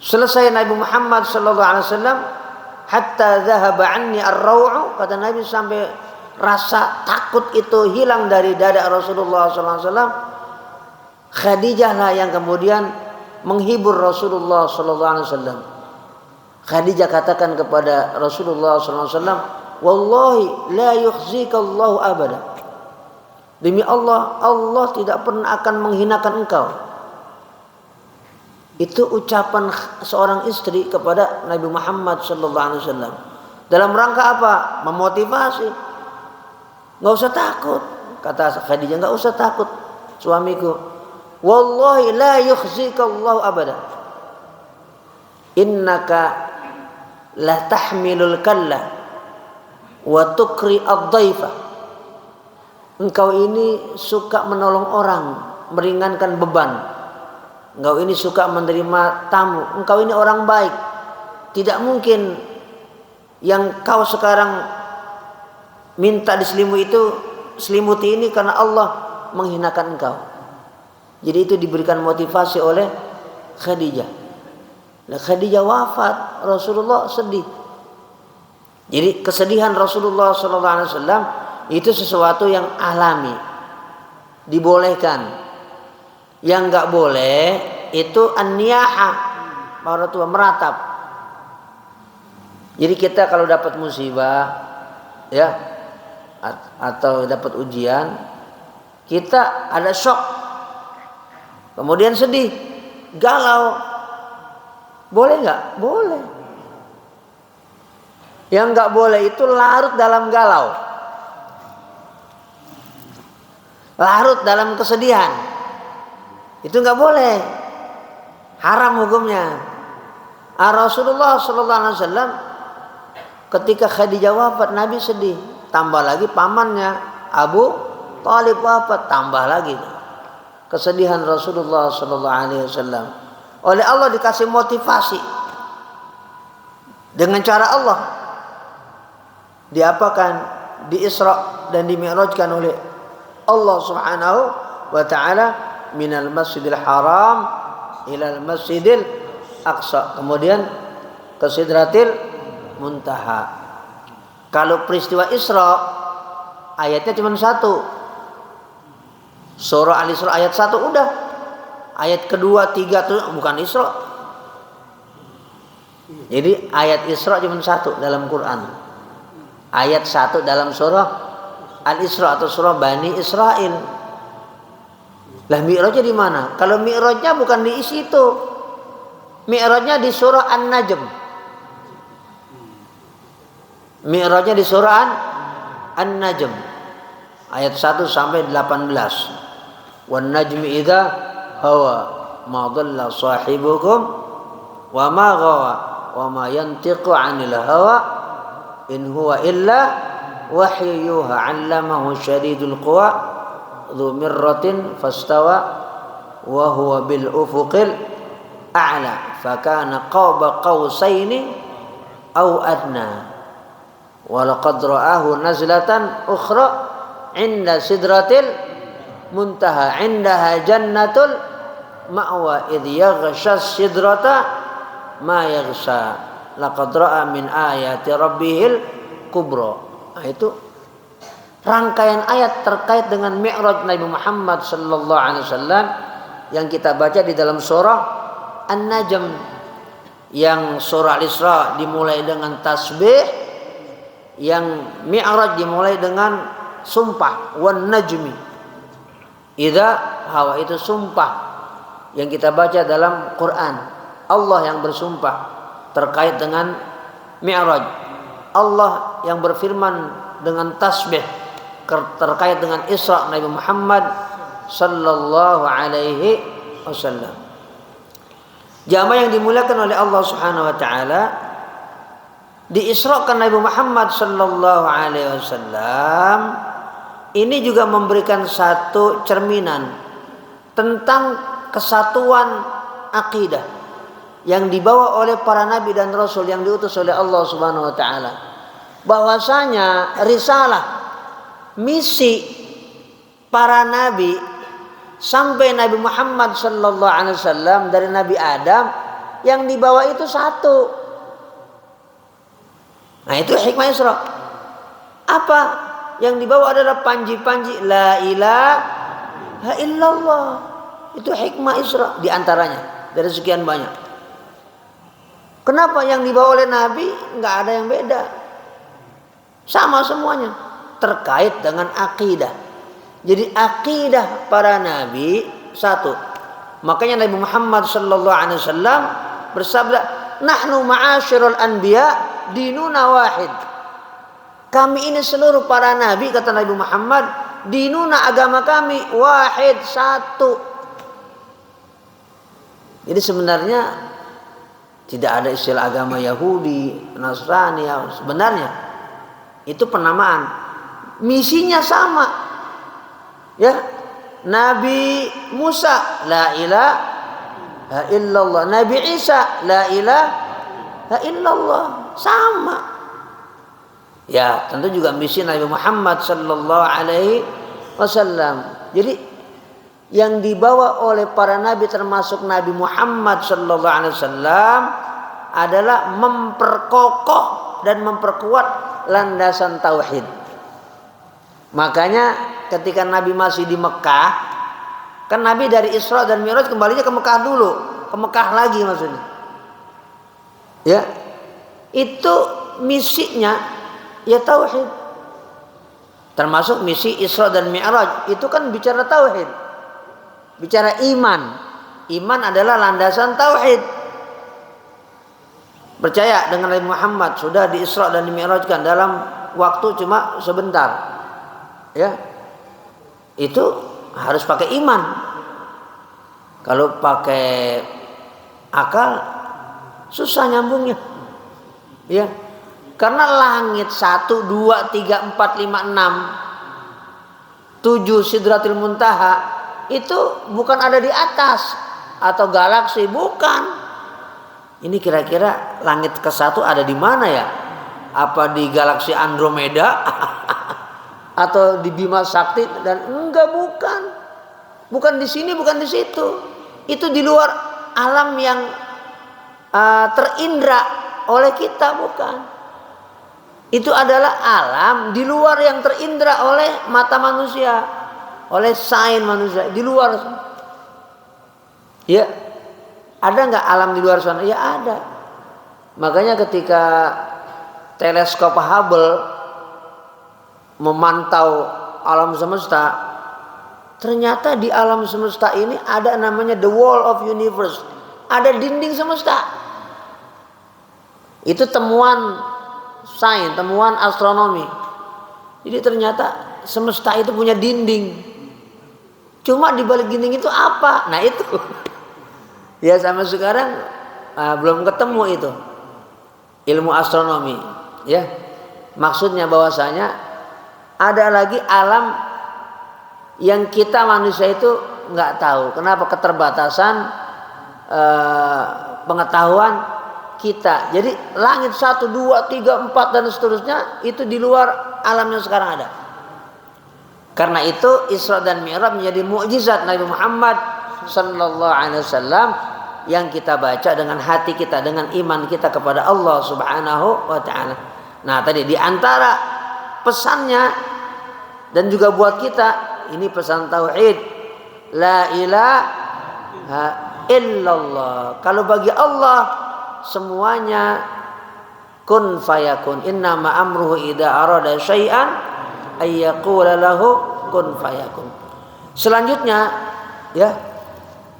selesai Nabi Muhammad sallallahu alaihi wasallam, hatta dhahaba anni ar-raw'u, kata Nabi, sampai rasa takut itu hilang dari dada Rasulullah sallallahu alaihi wasallam. Khadijah lah yang kemudian menghibur Rasulullah sallallahu alaihi wasallam. Khadijah katakan kepada Rasulullah sallallahu alaihi wasallam, "Wallahi la yukhzika Allahu abada." Demi Allah, Allah tidak pernah akan menghinakan engkau. Itu ucapan seorang istri kepada Nabi Muhammad sallallahu alaihi wasallam. Dalam rangka apa? Memotivasi. Enggak usah takut, kata Khadijah, enggak usah takut suamiku. Wallahi la yukhzika Allah abada. Innaka la tahmilul kalla wa tukri ad-dhaifa. Engkau ini suka menolong orang, meringankan beban. Engkau ini suka menerima tamu. Engkau ini orang baik. Tidak mungkin yang kau sekarang minta diselimuti ini karena Allah menghinakan engkau. Jadi itu diberikan motivasi oleh Khadijah. Nah, Khadijah wafat, Rasulullah sedih. Jadi kesedihan Rasulullah SAW itu sesuatu yang alami, dibolehkan. Yang enggak boleh itu an-niyaha, para tua meratap. Jadi kita kalau dapat musibah, ya, atau dapat ujian, kita ada shock, kemudian sedih, galau. Boleh nggak? Boleh. Yang nggak boleh itu larut dalam galau, larut dalam kesedihan. Itu nggak boleh. Haram hukumnya. Rasulullah Sallallahu Alaihi Wasallam ketika Khadijah wafat, Nabi sedih. Tambah lagi pamannya Abu Thalib wafat, tambah lagi kesedihan Rasulullah Sallallahu Alaihi Wasallam. Oleh Allah dikasih motivasi dengan cara Allah. Diapakan? Di Isra dan di Mi'rajkan oleh Allah Subhanahu wa taala minal Masjidil Haram ilal Masjidil Aqsa, kemudian ke Sidratil Muntaha. Kalau peristiwa Isra ayatnya cuma satu, surah Al-Isra ayat 1 udah. Ayat kedua, tiga itu bukan Isra. Jadi ayat Isra cuma satu dalam Quran. Ayat 1 dalam surah Al-Isra atau surah Bani Israel. Lah Mi'rajnya di mana? Kalau Mi'rajnya bukan di situ. Mi'rajnya di surah An-Najm. Mi'rajnya di surah An-Najm. Ayat 1 sampai 18. Wan najmi idza hawa ma dhalla sahibukum wa ma ghawa wa ma yantiqu 'anil hawa in huwa illa wahyu yuha 'allamahu syadidul quwa dzu mirratin fastawa wa huwa bil ufuqil a'la fakana qaba qausaini aw adna wa laqad ra'ahu nazlatan ukhra 'inda sidratil muntaha 'indaha jannatul ma'wa idh yaghsha sidrata ma yaghsha laqad ra'a min ayati rabbihil kubra. Nah, itu rangkaian ayat terkait dengan Mi'raj Nabi Muhammad sallallahu alaihi wasallam yang kita baca di dalam surah An-Najm. Yang surah Al-Isra dimulai dengan tasbih, yang Mi'raj dimulai dengan sumpah. Wan najmi idza hawa, itu sumpah yang kita baca dalam Quran. Allah yang bersumpah terkait dengan Mi'raj. Allah yang berfirman dengan tasbih terkait dengan Isra Nabi Muhammad sallallahu alaihi wasallam. Jamaah yang dimuliakan oleh Allah Subhanahu wa taala, diisrakan Nabi Muhammad sallallahu alaihi wasallam ini juga memberikan satu cerminan tentang kesatuan akidah yang dibawa oleh para nabi dan rasul yang diutus oleh Allah Subhanahu wa taala. Bahwasanya risalah, misi para nabi sampai Nabi Muhammad sallallahu alaihi wasallam dari Nabi Adam yang dibawa itu satu. Nah, itu hikmah Isra. Apa yang dibawa adalah panji-panji la ilaha illallah. Itu hikmah Isra di antaranya dari sekian banyak. Kenapa yang dibawa oleh Nabi nggak ada yang beda? Sama semuanya terkait dengan akidah. Jadi akidah para nabi satu. Makanya Nabi Muhammad sallallahu alaihi wasallam bersabda, "Nahnu ma'asyiral anbiya dinuna wahid." Kami ini seluruh para nabi, kata Nabi Muhammad, dinuna agama kami wahid, satu. Jadi sebenarnya tidak ada istilah agama Yahudi, Nasrani, sebenarnya itu penamaan. Misinya sama. Ya, Nabi Musa la ilaha illallah, Nabi Isa la ilaha illallah, sama. Ya, tentu juga misi Nabi Muhammad sallallahu alaihi wasallam. Jadi yang dibawa oleh para nabi termasuk Nabi Muhammad sallallahu alaihi wasallam adalah memperkokoh dan memperkuat landasan tauhid. Makanya ketika Nabi masih di Mekah, kan Nabi dari Isra dan Mi'raj kembalinya ke Mekah dulu, ke Mekah lagi maksudnya. Ya, itu misinya ya tauhid. Termasuk misi Isra dan Mi'raj itu kan bicara tauhid, bicara iman. Iman adalah landasan tauhid. percaya dengan Nabi Muhammad sudah di-Isra dan di-Mi'rajkan dalam waktu cuma sebentar, ya, itu harus pakai iman. Kalau pakai akal susah nyambungnya, ya. Karena langit 1, 2, 3, 4, 5, 6, 7 Sidratil Muntaha itu bukan ada di atas atau galaksi, bukan. Ini kira-kira langit ke-1 ada di mana ya? Apa di galaksi Andromeda atau di Bima Sakti? Dan enggak, bukan. Bukan di sini, bukan di situ. Itu di luar alam yang terindra oleh kita, bukan. Itu adalah alam di luar yang terindra oleh mata manusia, oleh sains manusia, di luar. Ya, ada nggak alam di luar sana? Ya ada. Makanya ketika teleskop Hubble memantau alam semesta, ternyata di alam semesta ini ada namanya the wall of universe, ada dinding semesta. Itu temuan sains, temuan astronomi. Jadi ternyata semesta itu punya dinding. Cuma di balik dinding itu apa? Nah itu. Ya sampai sekarang belum ketemu itu ilmu astronomi. Ya, maksudnya bahwasanya ada lagi alam yang kita manusia itu nggak tahu. Kenapa? Keterbatasan pengetahuan kita. Jadi langit 1, 2, 3, 4 dan seterusnya itu di luar alam yang sekarang ada. Karena itu Isra dan Mi'raj menjadi mukjizat Nabi Muhammad sallallahu alaihi wasallam yang kita baca dengan hati kita, dengan iman kita kepada Allah Subhanahu wa taala. Nah, tadi di antara pesannya dan juga buat kita ini pesan tauhid, la ilaha illallah. Kalau bagi Allah semuanya kun fayakun. Innama amruhu idza arada syai'an ay yaqula lahu kun fayakun. Selanjutnya, ya,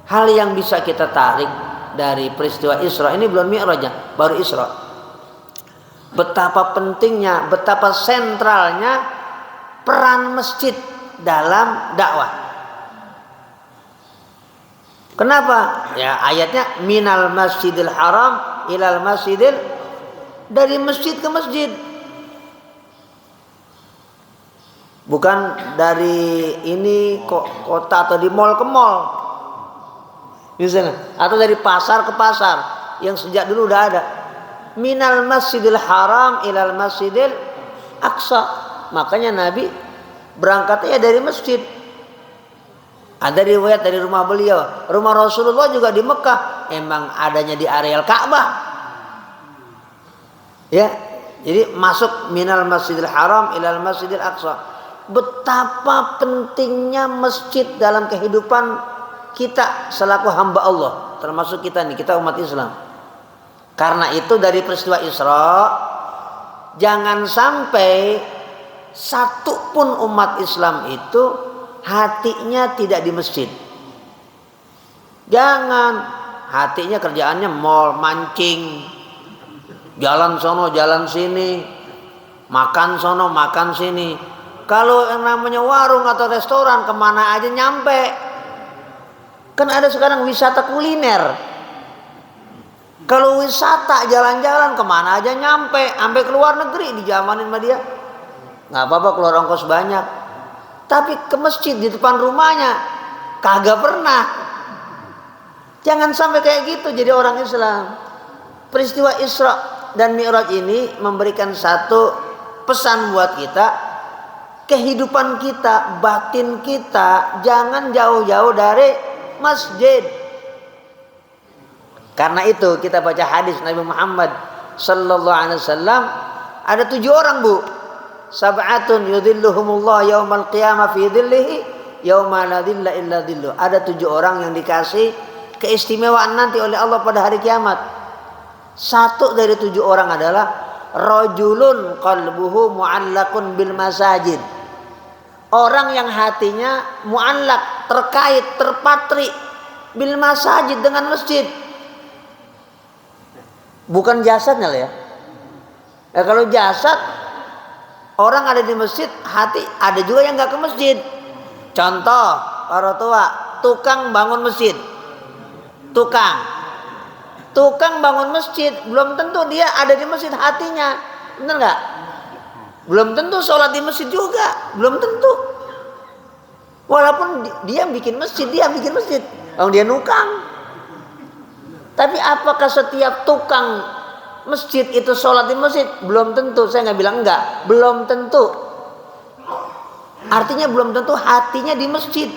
hal yang bisa kita tarik dari peristiwa Isra ini, belum Mi'rajnya, baru Isra. Betapa pentingnya, betapa sentralnya peran masjid dalam dakwah. Kenapa? Ya ayatnya minal masjidil haram ilal masjidil, dari masjid ke masjid. Bukan dari ini kota atau di mall ke mall. Misalnya, atau dari pasar ke pasar yang sejak dulu udah ada. Minal masjidil haram ilal masjidil aqsa. Makanya Nabi berangkatnya dari masjid. Ada riwayat dari rumah beliau, rumah Rasulullah juga di Mekah, emang adanya di areal Ka'bah. Ya, jadi masuk minal masjidil haram ilal masjidil aqsa. Betapa pentingnya masjid dalam kehidupan kita selaku hamba Allah, termasuk kita nih, kita umat Islam. Karena itu dari peristiwa Isra, jangan sampai satu pun umat Islam itu hatinya tidak di masjid. Jangan, hatinya kerjaannya mall, mancing, jalan sono jalan sini, makan sono makan sini. Kalau yang namanya warung atau restoran, kemana aja nyampe. Kan ada sekarang wisata kuliner. Kalau wisata jalan-jalan, kemana aja nyampe. Sampai ke luar negeri dijamanin sama dia. Nggak apa-apa keluar ongkos banyak. Tapi ke masjid di depan rumahnya kagak pernah. Jangan sampai kayak gitu jadi orang Islam. Peristiwa Isra dan Mi'raj ini memberikan satu pesan buat kita. Kehidupan kita, batin kita jangan jauh-jauh dari masjid. Karena itu kita baca hadis Nabi Muhammad sallallahu alaihi wasallam, ada 7 orang, Bu. Sab'atun yudhilluhumullah yaumal qiyamah fi dhillihi yauma la dhilla illa dhilluh. Ada 7 orang yang dikasih keistimewaan nanti oleh Allah pada hari kiamat. Satu dari 7 orang adalah rajulun qalbuhu mu'allaqun bil masajid. Orang yang hatinya mu'allaq, terkait, terpatri bil masajid, dengan masjid. bukan jasadnya lah ya. Kalau jasad orang ada di masjid, hati ada juga yang nggak ke masjid. Contoh orang tua, tukang bangun masjid, tukang bangun masjid, belum tentu dia ada di masjid hatinya, benar nggak? Belum tentu sholat di masjid juga, belum tentu. Walaupun dia bikin masjid, kalau dia nukang. Tapi apakah setiap tukang masjid itu sholat di masjid? Belum tentu. Saya nggak bilang enggak, belum tentu. Artinya belum tentu hatinya di masjid,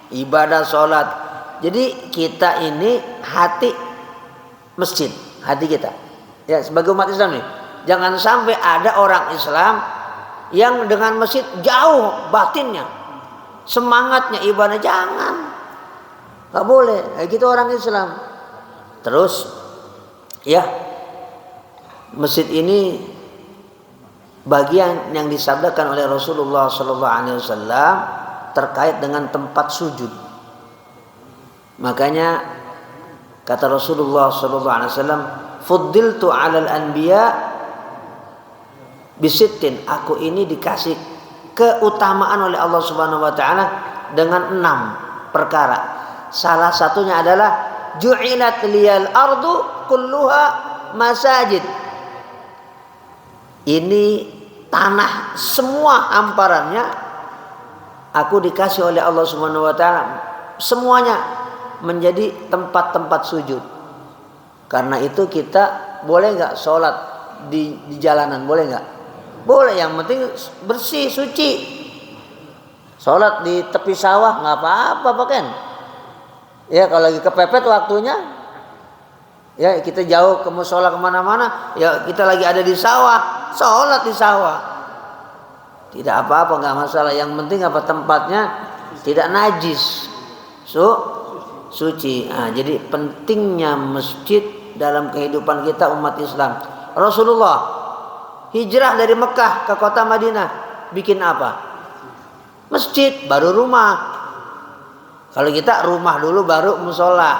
ibadah sholat. Jadi kita ini hati masjid, hati kita. Ya, sebagai umat Islam nih, jangan sampai ada orang Islam yang dengan masjid jauh batinnya, semangatnya ibadah, jangan. Nggak boleh, kayak gitu orang Islam. Terus, ya, masjid ini bagian yang disabdakan oleh Rasulullah SAW terkait dengan tempat sujud. Makanya kata Rasulullah SAW, "Fuddiltu 'alal anbiya bisittin." Aku ini dikasih keutamaan oleh Allah Subhanahu wa taala dengan 6 perkara. Salah satunya adalah ju'ilat liyal ardu kulluha masajid. Ini tanah semua hamparannya aku dikasih oleh Allah Subhanahu wa taala, semuanya menjadi tempat-tempat sujud. Karena itu kita boleh nggak sholat di jalanan, boleh nggak? Boleh, yang penting bersih, suci. Sholat di tepi sawah nggak apa-apa, Pak. Ya, kalau lagi kepepet waktunya, ya kita jauh ke musola kemana-mana, ya kita lagi ada di sawah, sholat di sawah, tidak apa-apa, nggak masalah. Yang penting apa, tempatnya tidak najis, suci. Nah, jadi pentingnya masjid dalam kehidupan kita umat Islam. Rasulullah hijrah dari Mekah ke kota Madinah, bikin apa? Masjid, baru rumah. Kalau kita rumah dulu baru musola,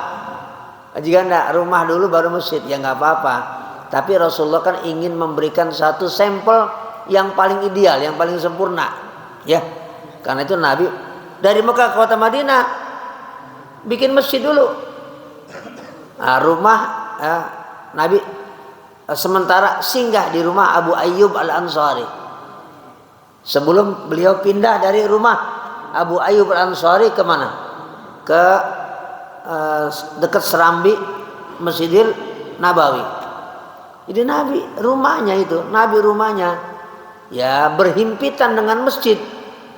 jika enggak rumah dulu baru masjid, ya nggak apa-apa. Tapi Rasulullah kan ingin memberikan satu sampel yang paling ideal, yang paling sempurna, ya. Karena itu Nabi dari Mekah ke kota Madinah bikin masjid dulu. Nah, rumah Nabi sementara singgah di rumah Abu Ayyub Al-Ansari. Sebelum beliau pindah dari rumah Abu Ayyub Al-Ansari ke mana? Ke dekat Serambi Masjidil Nabawi. Jadi Nabi rumahnya ya berhimpitan dengan masjid,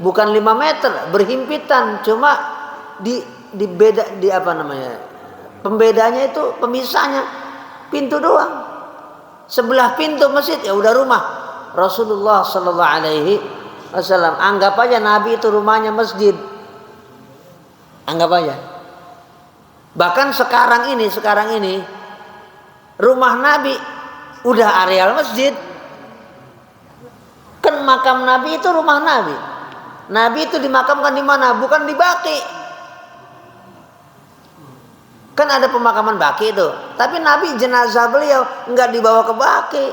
bukan 5 meter, berhimpitan, cuma di beda, di apa namanya, pembedanya itu, pemisahnya pintu doang. Sebelah pintu masjid ya udah rumah Rasulullah Sallallahu Alaihi Wasallam. Anggap aja Nabi itu rumahnya masjid. Anggap aja. Bahkan sekarang ini rumah Nabi udah areal masjid. Kan makam Nabi itu rumah Nabi. Nabi itu dimakamkan di mana? Bukan di Baqi. Kan ada pemakaman Baqi itu. Tapi Nabi, jenazah beliau enggak dibawa ke Baqi.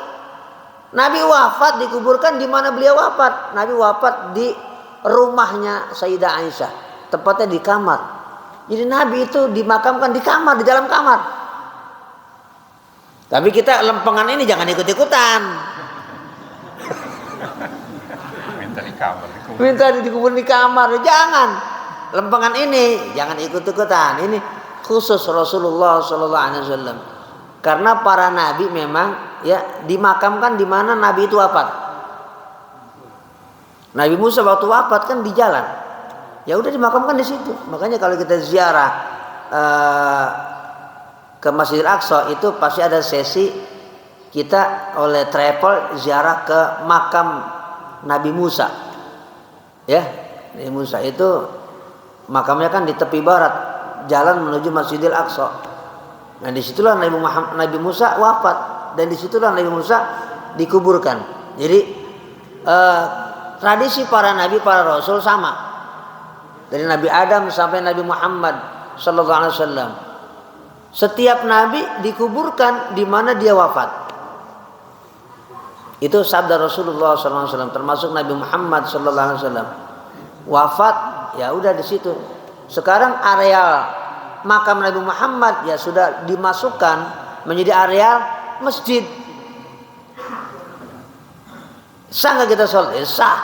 Nabi wafat dikuburkan di mana beliau wafat. Nabi wafat di rumahnya Sayyidah Aisyah, tepatnya di kamar. Jadi Nabi itu dimakamkan di kamar, di dalam kamar. Tapi kita lempengan ini jangan ikut-ikutan. Minta dikubur di kamar, jangan. Lempengan ini jangan ikut-ikutan. Ini khusus Rasulullah SAW. Karena para nabi memang ya dimakamkan di mana Nabi itu wafat. Nabi Musa waktu wafat kan di jalan. Ya udah dimakamkan di situ. Makanya kalau kita ziarah ke Masjidil Aqsa itu pasti ada sesi kita oleh travel ziarah ke makam Nabi Musa. Ya, Nabi Musa itu makamnya kan di tepi barat, jalan menuju Masjidil Aqsa. Nah, disitulah Nabi Musa wafat, dan disitulah Nabi Musa dikuburkan. Jadi tradisi para nabi, para rasul sama. Dari Nabi Adam sampai Nabi Muhammad sallallahu alaihi wasallam. Setiap nabi dikuburkan di mana dia wafat. Itu sabda Rasulullah SAW, termasuk Nabi Muhammad SAW. Wafat, ya udah di situ. Sekarang areal makam Nabi Muhammad ya sudah dimasukkan menjadi areal masjid. Sah nggak kita sholat? Sah.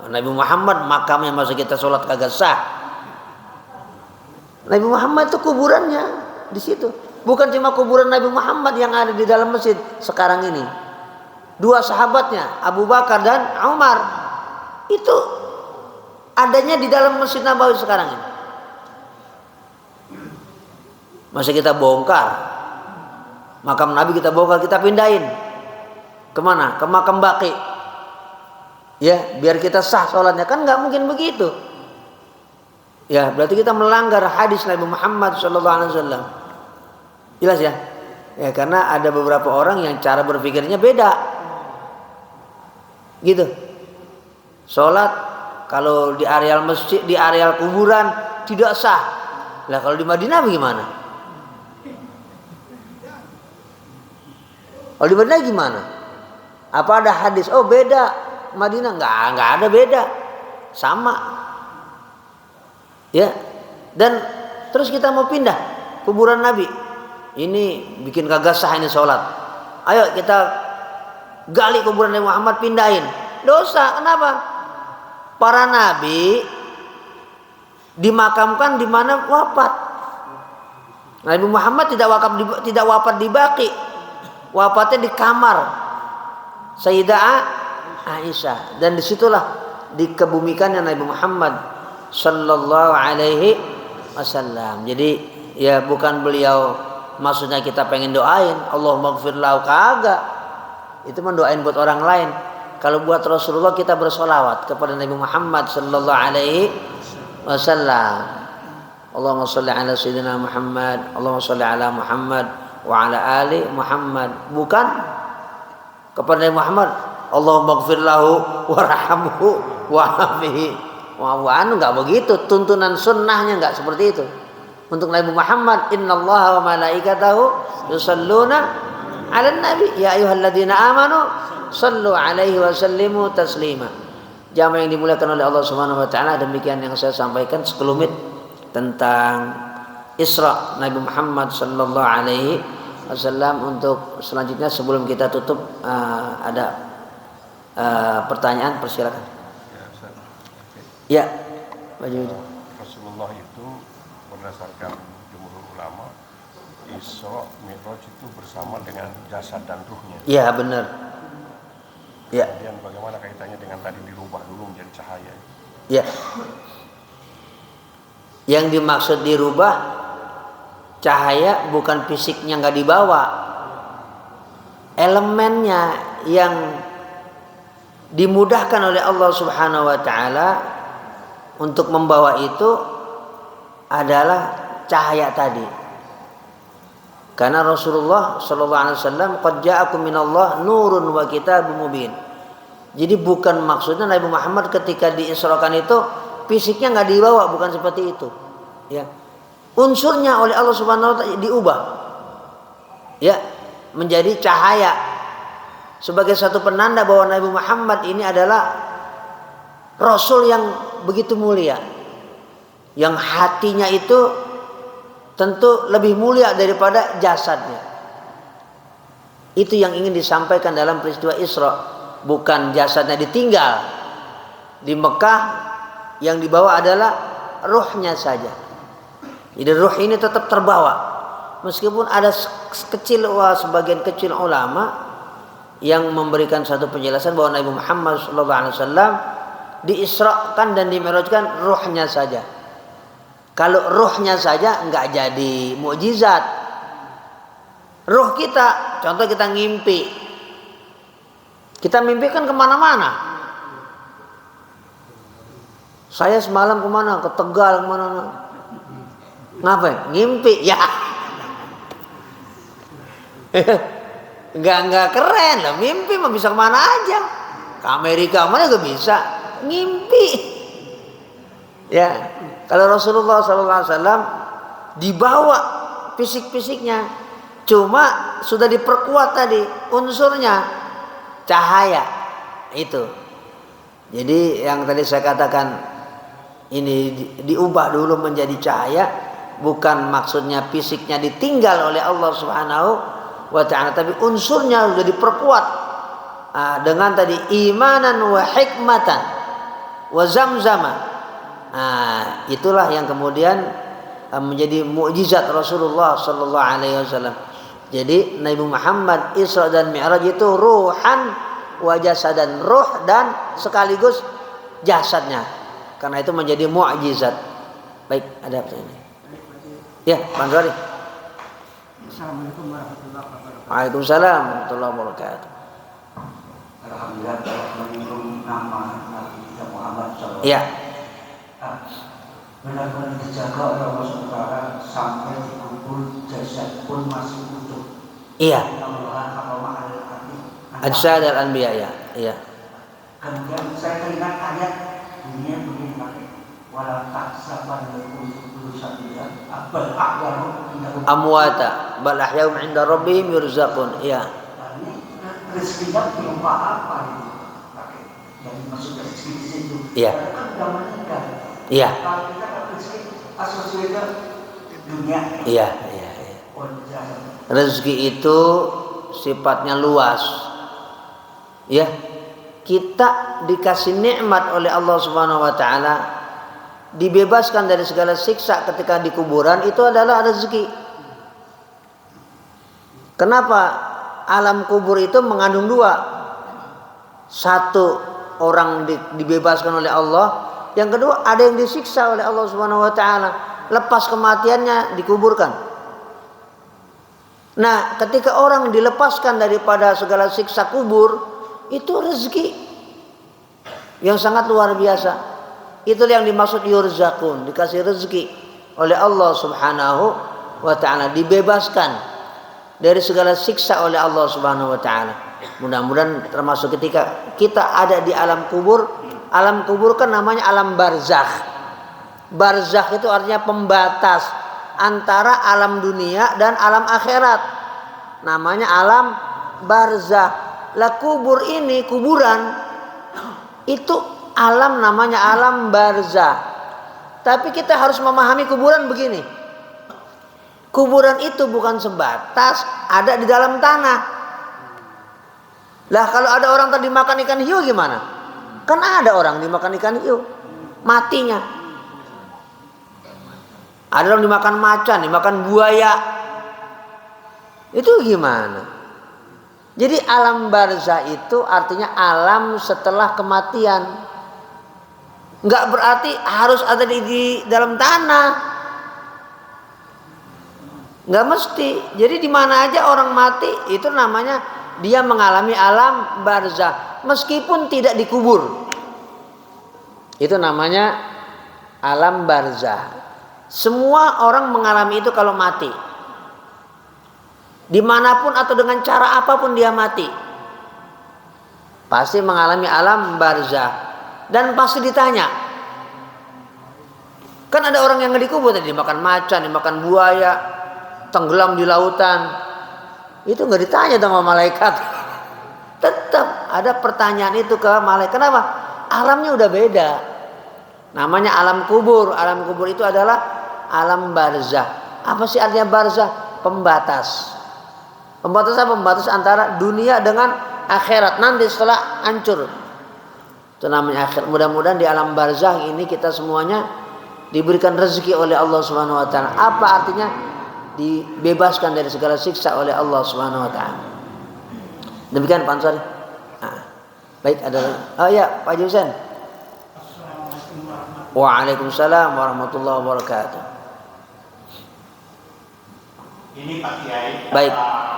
Nabi Muhammad makamnya masa kita sholat kagak sah. Nabi Muhammad itu kuburannya di situ. Bukan cuma kuburan Nabi Muhammad yang ada di dalam masjid sekarang ini. Dua sahabatnya Abu Bakar dan Umar itu adanya di dalam Masjid Nabawi sekarang ini. Masih kita bongkar makam Nabi, kita bongkar, kita pindahin kemana? Ke makam Baqi. Ya, biar kita sah sholatnya, kan nggak mungkin begitu. Ya, berarti kita melanggar hadis Nabi Muhammad SAW. Jelas ya? Ya, karena ada beberapa orang yang cara berpikirnya beda. Gitu. Sholat kalau di areal masjid, di areal kuburan tidak sah. Lah kalau di Madinah bagaimana? Kalau di Madinah gimana? Apa ada hadis? Oh beda Madinah? Nggak ada beda, sama. Ya, dan terus kita mau pindah kuburan Nabi. Ini bikin kagak sah ini sholat. Ayo kita gali kuburan Nabi Muhammad, pindahin. Dosa, kenapa? Para nabi dimakamkan di mana wafat. Nabi Muhammad tidak wafat di Baqi. Wafatnya di kamar Sayyidah Aisyah, dan disitulah dikebumikannya Nabi Muhammad Sallallahu Alaihi Wasallam. Jadi ya bukan beliau maksudnya kita pengen doain Allahumma gfir lahu, kagak. Itu mendoain buat orang lain. Kalau buat Rasulullah kita bersolawat kepada Nabi Muhammad Sallallahu Alaihi Wasallam. Allahumma sholli ala sayyidina Muhammad, Allahumma sholli ala Muhammad wa ala ali Muhammad. Bukan kepada Nabi Muhammad Allahumma gfir lahu warhamhu wa'afihi wa'afu, nggak begitu. Tuntunan sunnahnya nggak seperti itu. Untuk Nabi Muhammad, innallaha wa malaikatahu yusalluna 'alan nabi ya ayyuhalladzina amanu sallu 'alaihi wa sallimu taslima. Jamaah yang dimuliakan oleh Allah Subhanahu wa taala, demikian yang saya sampaikan sekelumit tentang Isra Nabi Muhammad sallallahu alaihi wasallam. Untuk selanjutnya sebelum kita tutup ada pertanyaan, persilakan. Ya, Rasulullah itu berdasarkan jumhur ulama, Isra Mi'raj itu bersama dengan jasad dan ruhnya. Iya benar. Ya. Kemudian bagaimana kaitannya dengan tadi dirubah dulu menjadi cahaya? Ya. Yang dimaksud dirubah cahaya bukan fisiknya nggak dibawa, elemennya yang dimudahkan oleh Allah Subhanahu wa taala untuk membawa itu adalah cahaya tadi. Karena Rasulullah sallallahu alaihi wasallam qad ja'akum minallah nurun wa kitabun mubin. Jadi bukan maksudnya Nabi Muhammad ketika diisrakan itu fisiknya nggak dibawa, bukan seperti itu. Ya. Unsurnya oleh Allah Subhanahu wa taala diubah. Ya, menjadi cahaya sebagai satu penanda bahwa Nabi Muhammad ini adalah Rasul yang begitu mulia, yang hatinya itu tentu lebih mulia daripada jasadnya. Itu yang ingin disampaikan dalam peristiwa Isra. Bukan jasadnya ditinggal di Mekah, yang dibawa adalah ruhnya saja. Jadi ruh ini tetap terbawa, meskipun ada sebagian kecil ulama yang memberikan satu penjelasan bahwa Nabi Muhammad SAW diisrakan dan dimi'rajkan ruhnya saja. Kalau ruhnya saja nggak jadi mukjizat. Ruh kita, contoh kita ngimpi, kita mimpi kan kemana-mana. Saya semalam kemana? Ke Tegal kemana? Ngapain? Ngimpi ya. Nggak keren lah, mimpi mah bisa kemana aja. Ke Amerika mana juga bisa. Ngimpi. Ya, kalau Rasulullah SAW dibawa fisik-fisiknya. Cuma sudah diperkuat tadi unsurnya cahaya itu. Jadi yang tadi saya katakan ini diubah dulu menjadi cahaya, bukan maksudnya fisiknya ditinggal oleh Allah Subhanahu wa taala, tapi unsurnya sudah diperkuat dengan tadi imanan wa hikmatan wa zamzama. Itulah yang kemudian menjadi mukjizat Rasulullah sallallahu alaihi wasallam. Jadi Nabi Muhammad Isra dan Mi'raj itu ruhan wa jasadan, ruh dan sekaligus jasadnya. Karena itu menjadi mukjizat. Baik, ada pertanyaan. Ya, Pak Andri. Assalamualaikum warahmatullahi wabarakatuh. Waalaikumsalam warahmatullahi wabarakatuh. Alhamdulillah telah menyinggung nama Nabi kita Muhammad SAW. Iya. Benar-benar dijaga oleh Allah SWT sampai dikubur jasad pun masih utuh. Iya. Ajsad Ajsad al-anbiya ya. Iya. Kemudian saya teringat ayat dunia begini pakai wala taksaban lakum sabila bal ahyaru inda rabbihim Amwata bal ahya'un 'inda rabbihim yurzaqun. Iya. ini rezekinya belum apa itu pakai yang dimaksud rezeki di situ. Iya. Kan sudah meninggal. Iya. Kalau kita kan rezeki asosiatif dunia. Iya. Rezeki itu sifatnya luas. Ya. Kita dikasih nikmat oleh Allah Subhanahu wa taala, dibebaskan dari segala siksa ketika di kuburan, itu adalah rezeki. Kenapa alam kubur itu mengandung dua? Satu, orang dibebaskan oleh Allah, yang kedua ada yang disiksa oleh Allah Subhanahu wa taala, lepas kematiannya dikuburkan. Nah, ketika orang dilepaskan daripada segala siksa kubur, itu rezeki yang sangat luar biasa. Itulah yang dimaksud yurzaqun, dikasih rezeki oleh Allah Subhanahu wa taala, dibebaskan dari segala siksa oleh Allah Subhanahu wa taala. Mudah-mudahan termasuk ketika kita ada di alam kubur. Alam kubur kan namanya alam barzakh. Barzakh itu artinya pembatas antara alam dunia dan alam akhirat. Namanya alam barzakh. Lah kubur ini, kuburan itu alam, namanya alam barzakh. Tapi kita harus memahami kuburan begini. Kuburan itu bukan sebatas ada di dalam tanah. Lah kalau ada orang tadi makan ikan hiu gimana? Kan ada orang dimakan ikan hiu, matinya. Ada orang dimakan macan, dimakan buaya. Itu gimana? Jadi alam barzakh itu artinya alam setelah kematian. Enggak berarti harus ada di dalam tanah. Enggak mesti. Jadi di mana aja orang mati itu namanya dia mengalami alam barzakh meskipun tidak dikubur. Itu namanya alam barzakh. Semua orang mengalami itu kalau mati. Dimanapun atau dengan cara apapun dia mati, pasti mengalami alam barzakh dan pasti ditanya. Kan ada orang yang nggak dikubur tadi, dimakan macan, dimakan buaya, tenggelam di lautan, itu nggak ditanya sama malaikat. Tetap ada pertanyaan itu ke malaikat. Kenapa? Alamnya udah beda. Namanya alam kubur. Alam kubur itu adalah alam barzakh. Apa sih artinya barzakh? Pembatas. Pembatas apa? Pembatas antara dunia dengan akhirat nanti setelah hancur. Itu namanya akhirat. Mudah-mudahan di alam barzakh ini kita semuanya diberikan rezeki oleh Allah Subhanahu wa taala. Apa artinya? Dibebaskan dari segala siksa oleh Allah Subhanahu wa taala. Demikian Pak Ansari. Baik, ada lagi. Oh ya, Pak Jusen. Waalaikumsalam warahmatullahi wabarakatuh. Ini Pak Kiai, baik.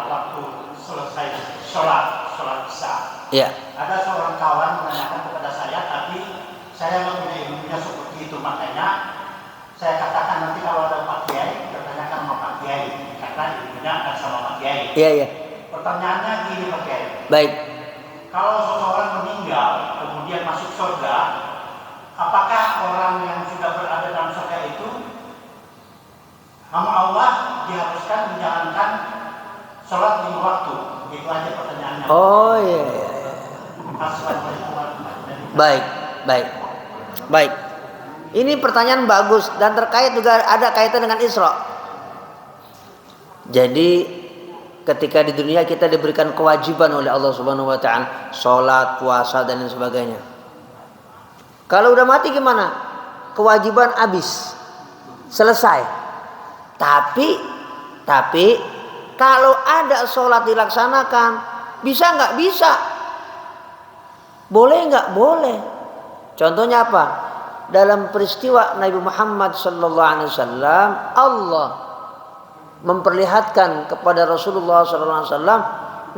Waktu selesai sholat isya, ya. Ada seorang kawan menanyakan kepada saya, tapi saya nggak punya ilmunya seperti itu, makanya saya katakan nanti kalau ada Pak Kiai, bertanyakan sama Pak Kiai, karena ilmunya akan sama Pak Kiai. Iya. Pertanyaannya gini Pak Kiai. Baik. Kalau seseorang meninggal kemudian masuk surga, apakah orang yang sudah berada dalam surga itu hamba Allah diharuskan menjalankan sholat 5 waktu. Itu aja pertanyaannya. Oh iya. Baik. Ini pertanyaan bagus dan terkait juga ada kaitan dengan Isra. Jadi ketika di dunia kita diberikan kewajiban oleh Allah Subhanahu wa taala, salat, puasa dan lain sebagainya. Kalau udah mati gimana? Kewajiban habis. Selesai. Tapi kalau ada salat dilaksanakan, bisa enggak? Bisa. Boleh enggak? Boleh. Contohnya apa? Dalam peristiwa Nabi Muhammad sallallahu alaihi wasallam, Allah memperlihatkan kepada Rasulullah sallallahu alaihi wasallam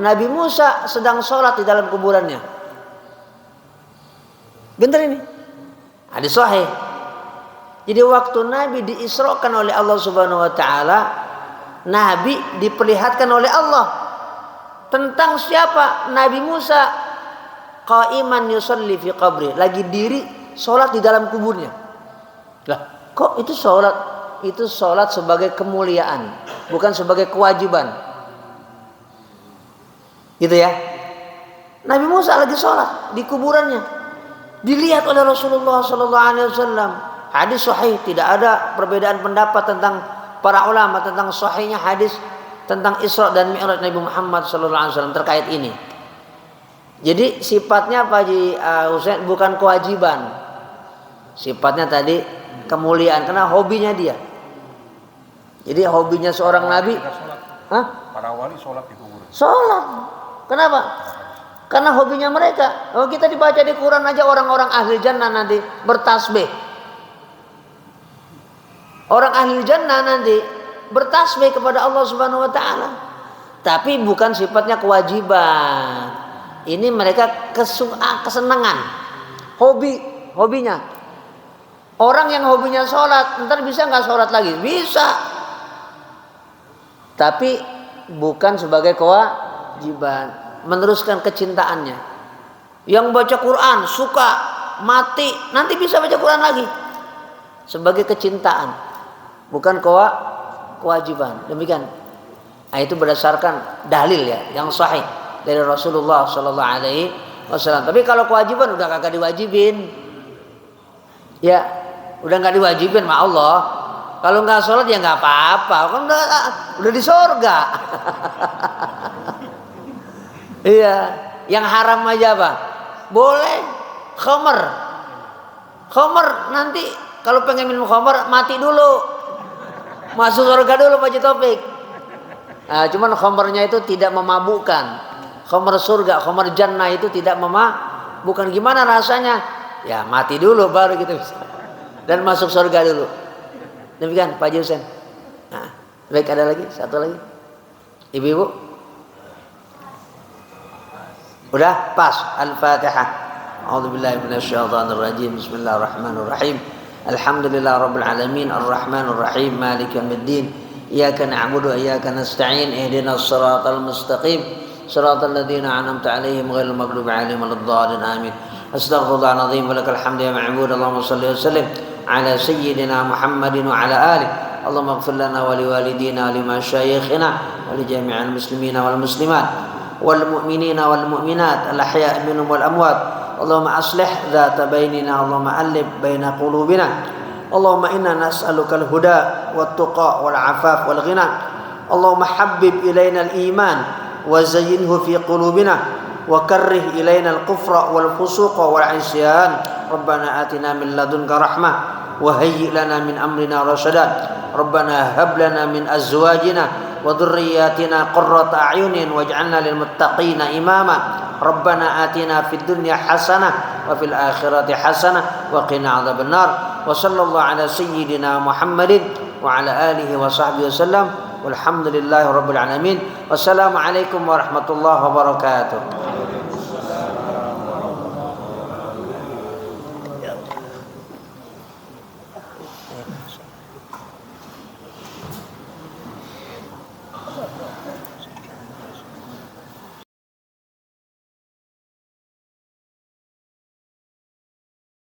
Nabi Musa sedang sholat di dalam kuburannya. Benar ini? Hadis sahih. Jadi waktu Nabi diisrakan oleh Allah Subhanahu wa taala, Nabi diperlihatkan oleh Allah tentang siapa? Nabi Musa qa'iman yusalli fi qabri, lagi diri sholat di dalam kuburnya. Lah, kok itu sholat? Itu sholat sebagai kemuliaan, bukan sebagai kewajiban. Gitu ya. Nabi Musa lagi sholat di kuburannya, dilihat oleh Rasulullah sallallahu alaihi wasallam. Hadis sahih, tidak ada perbedaan pendapat tentang para ulama tentang sahihnya hadis tentang Isra dan Mi'raj Nabi Muhammad sallallahu alaihi wasallam terkait ini. Jadi sifatnya Pak Haji Husain bukan kewajiban. Sifatnya tadi kemuliaan karena hobinya dia. Jadi hobinya seorang nabi. Para wali sholat di kuburan. Sholat. Kenapa? Karena hobinya mereka. Kalau kita dibaca di Quran aja orang-orang ahli jannah nanti bertasbih. Orang ahli jannah nanti bertasbih kepada Allah Subhanahu wa taala. Tapi bukan sifatnya kewajiban. Ini mereka kesenangan. Hobinya. Orang yang hobinya sholat, ntar bisa nggak sholat lagi? Bisa. Tapi bukan sebagai kewajiban. Meneruskan kecintaannya. Yang baca Quran suka, mati, nanti bisa baca Quran lagi. Sebagai kecintaan, bukan kewajiban. Demikian. Nah, itu berdasarkan dalil ya, yang sahih dari Rasulullah Sallallahu Alaihi Wasallam. Tapi kalau kewajiban udah kagak diwajibin, ya udah nggak diwajibin sama Allah. Kalau nggak sholat ya nggak apa-apa, kan udah di sorga. Iya, yang haram aja apa? Boleh khamar nanti kalau pengen minum khamar mati dulu, masuk surga dulu Pak Haji Taufik. Nah, cuman khamarnya itu tidak memabukkan. Khamar surga, khamar jannah itu tidak memabukkan. Gimana rasanya? Ya mati dulu baru gitu bisa. Dan masuk surga dulu. Demikian Pak Haji Husain. Nah, baik, ada lagi? Satu lagi. Ibu-ibu? Udah pas. Al-Fatihah. A'udzubillahi minasyaitonir rajim. Bismillahirrahmanirrahim. Alhamdulillah rabbil alamin arrahmanir rahim maliki yaumiddin. Iyyaka na'budu wa iyyaka nasta'in. Ihdinas siratal mustaqim. Siratal ladzina an'amta 'alaihim ghairil maghdubi 'alaihim waladdallin. Amin. Astaghfirullahal azim wa lakal hamdu ya ma'bud. Allahumma shalli wa sallim ala sayyidina Muhammadin wa ala alihi. Allahumma ighfir lana wa liwalidina wa limasyayikhina wa li jami'il muslimina wal muslimat wal mu'minina wal mu'minat al ahya'i minhum wal amwat. Allahumma aslih dhata bainina. Allahumma alif baina qulubina. Allahumma inna nas'aluka al-huda wat tuqa wal afaf wal ghina. Allahumma habbib ilaina al-iman wa zayyinhu fi qulubina wa karrih ilaina al-kufra wal fusuqa wal 'isyan. Rabbana atina min ladunka rahmah wa hayyi' lana min amrina rashada. Rabbana hab lana min azwajina wa dhurriyyatina qurrata a'yunin waj'alna lil muttaqina imama. Rabbana atina fid dunya hasanah wa fil akhirati hasanah wa qina adzabannar. Wa sallallahu ala sayyidina Muhammadin wa ala alihi wa sahbihi wasallam. Walhamdulillahi rabbil alamin. Wassalamu alaikum warahmatullahi wabarakatuh.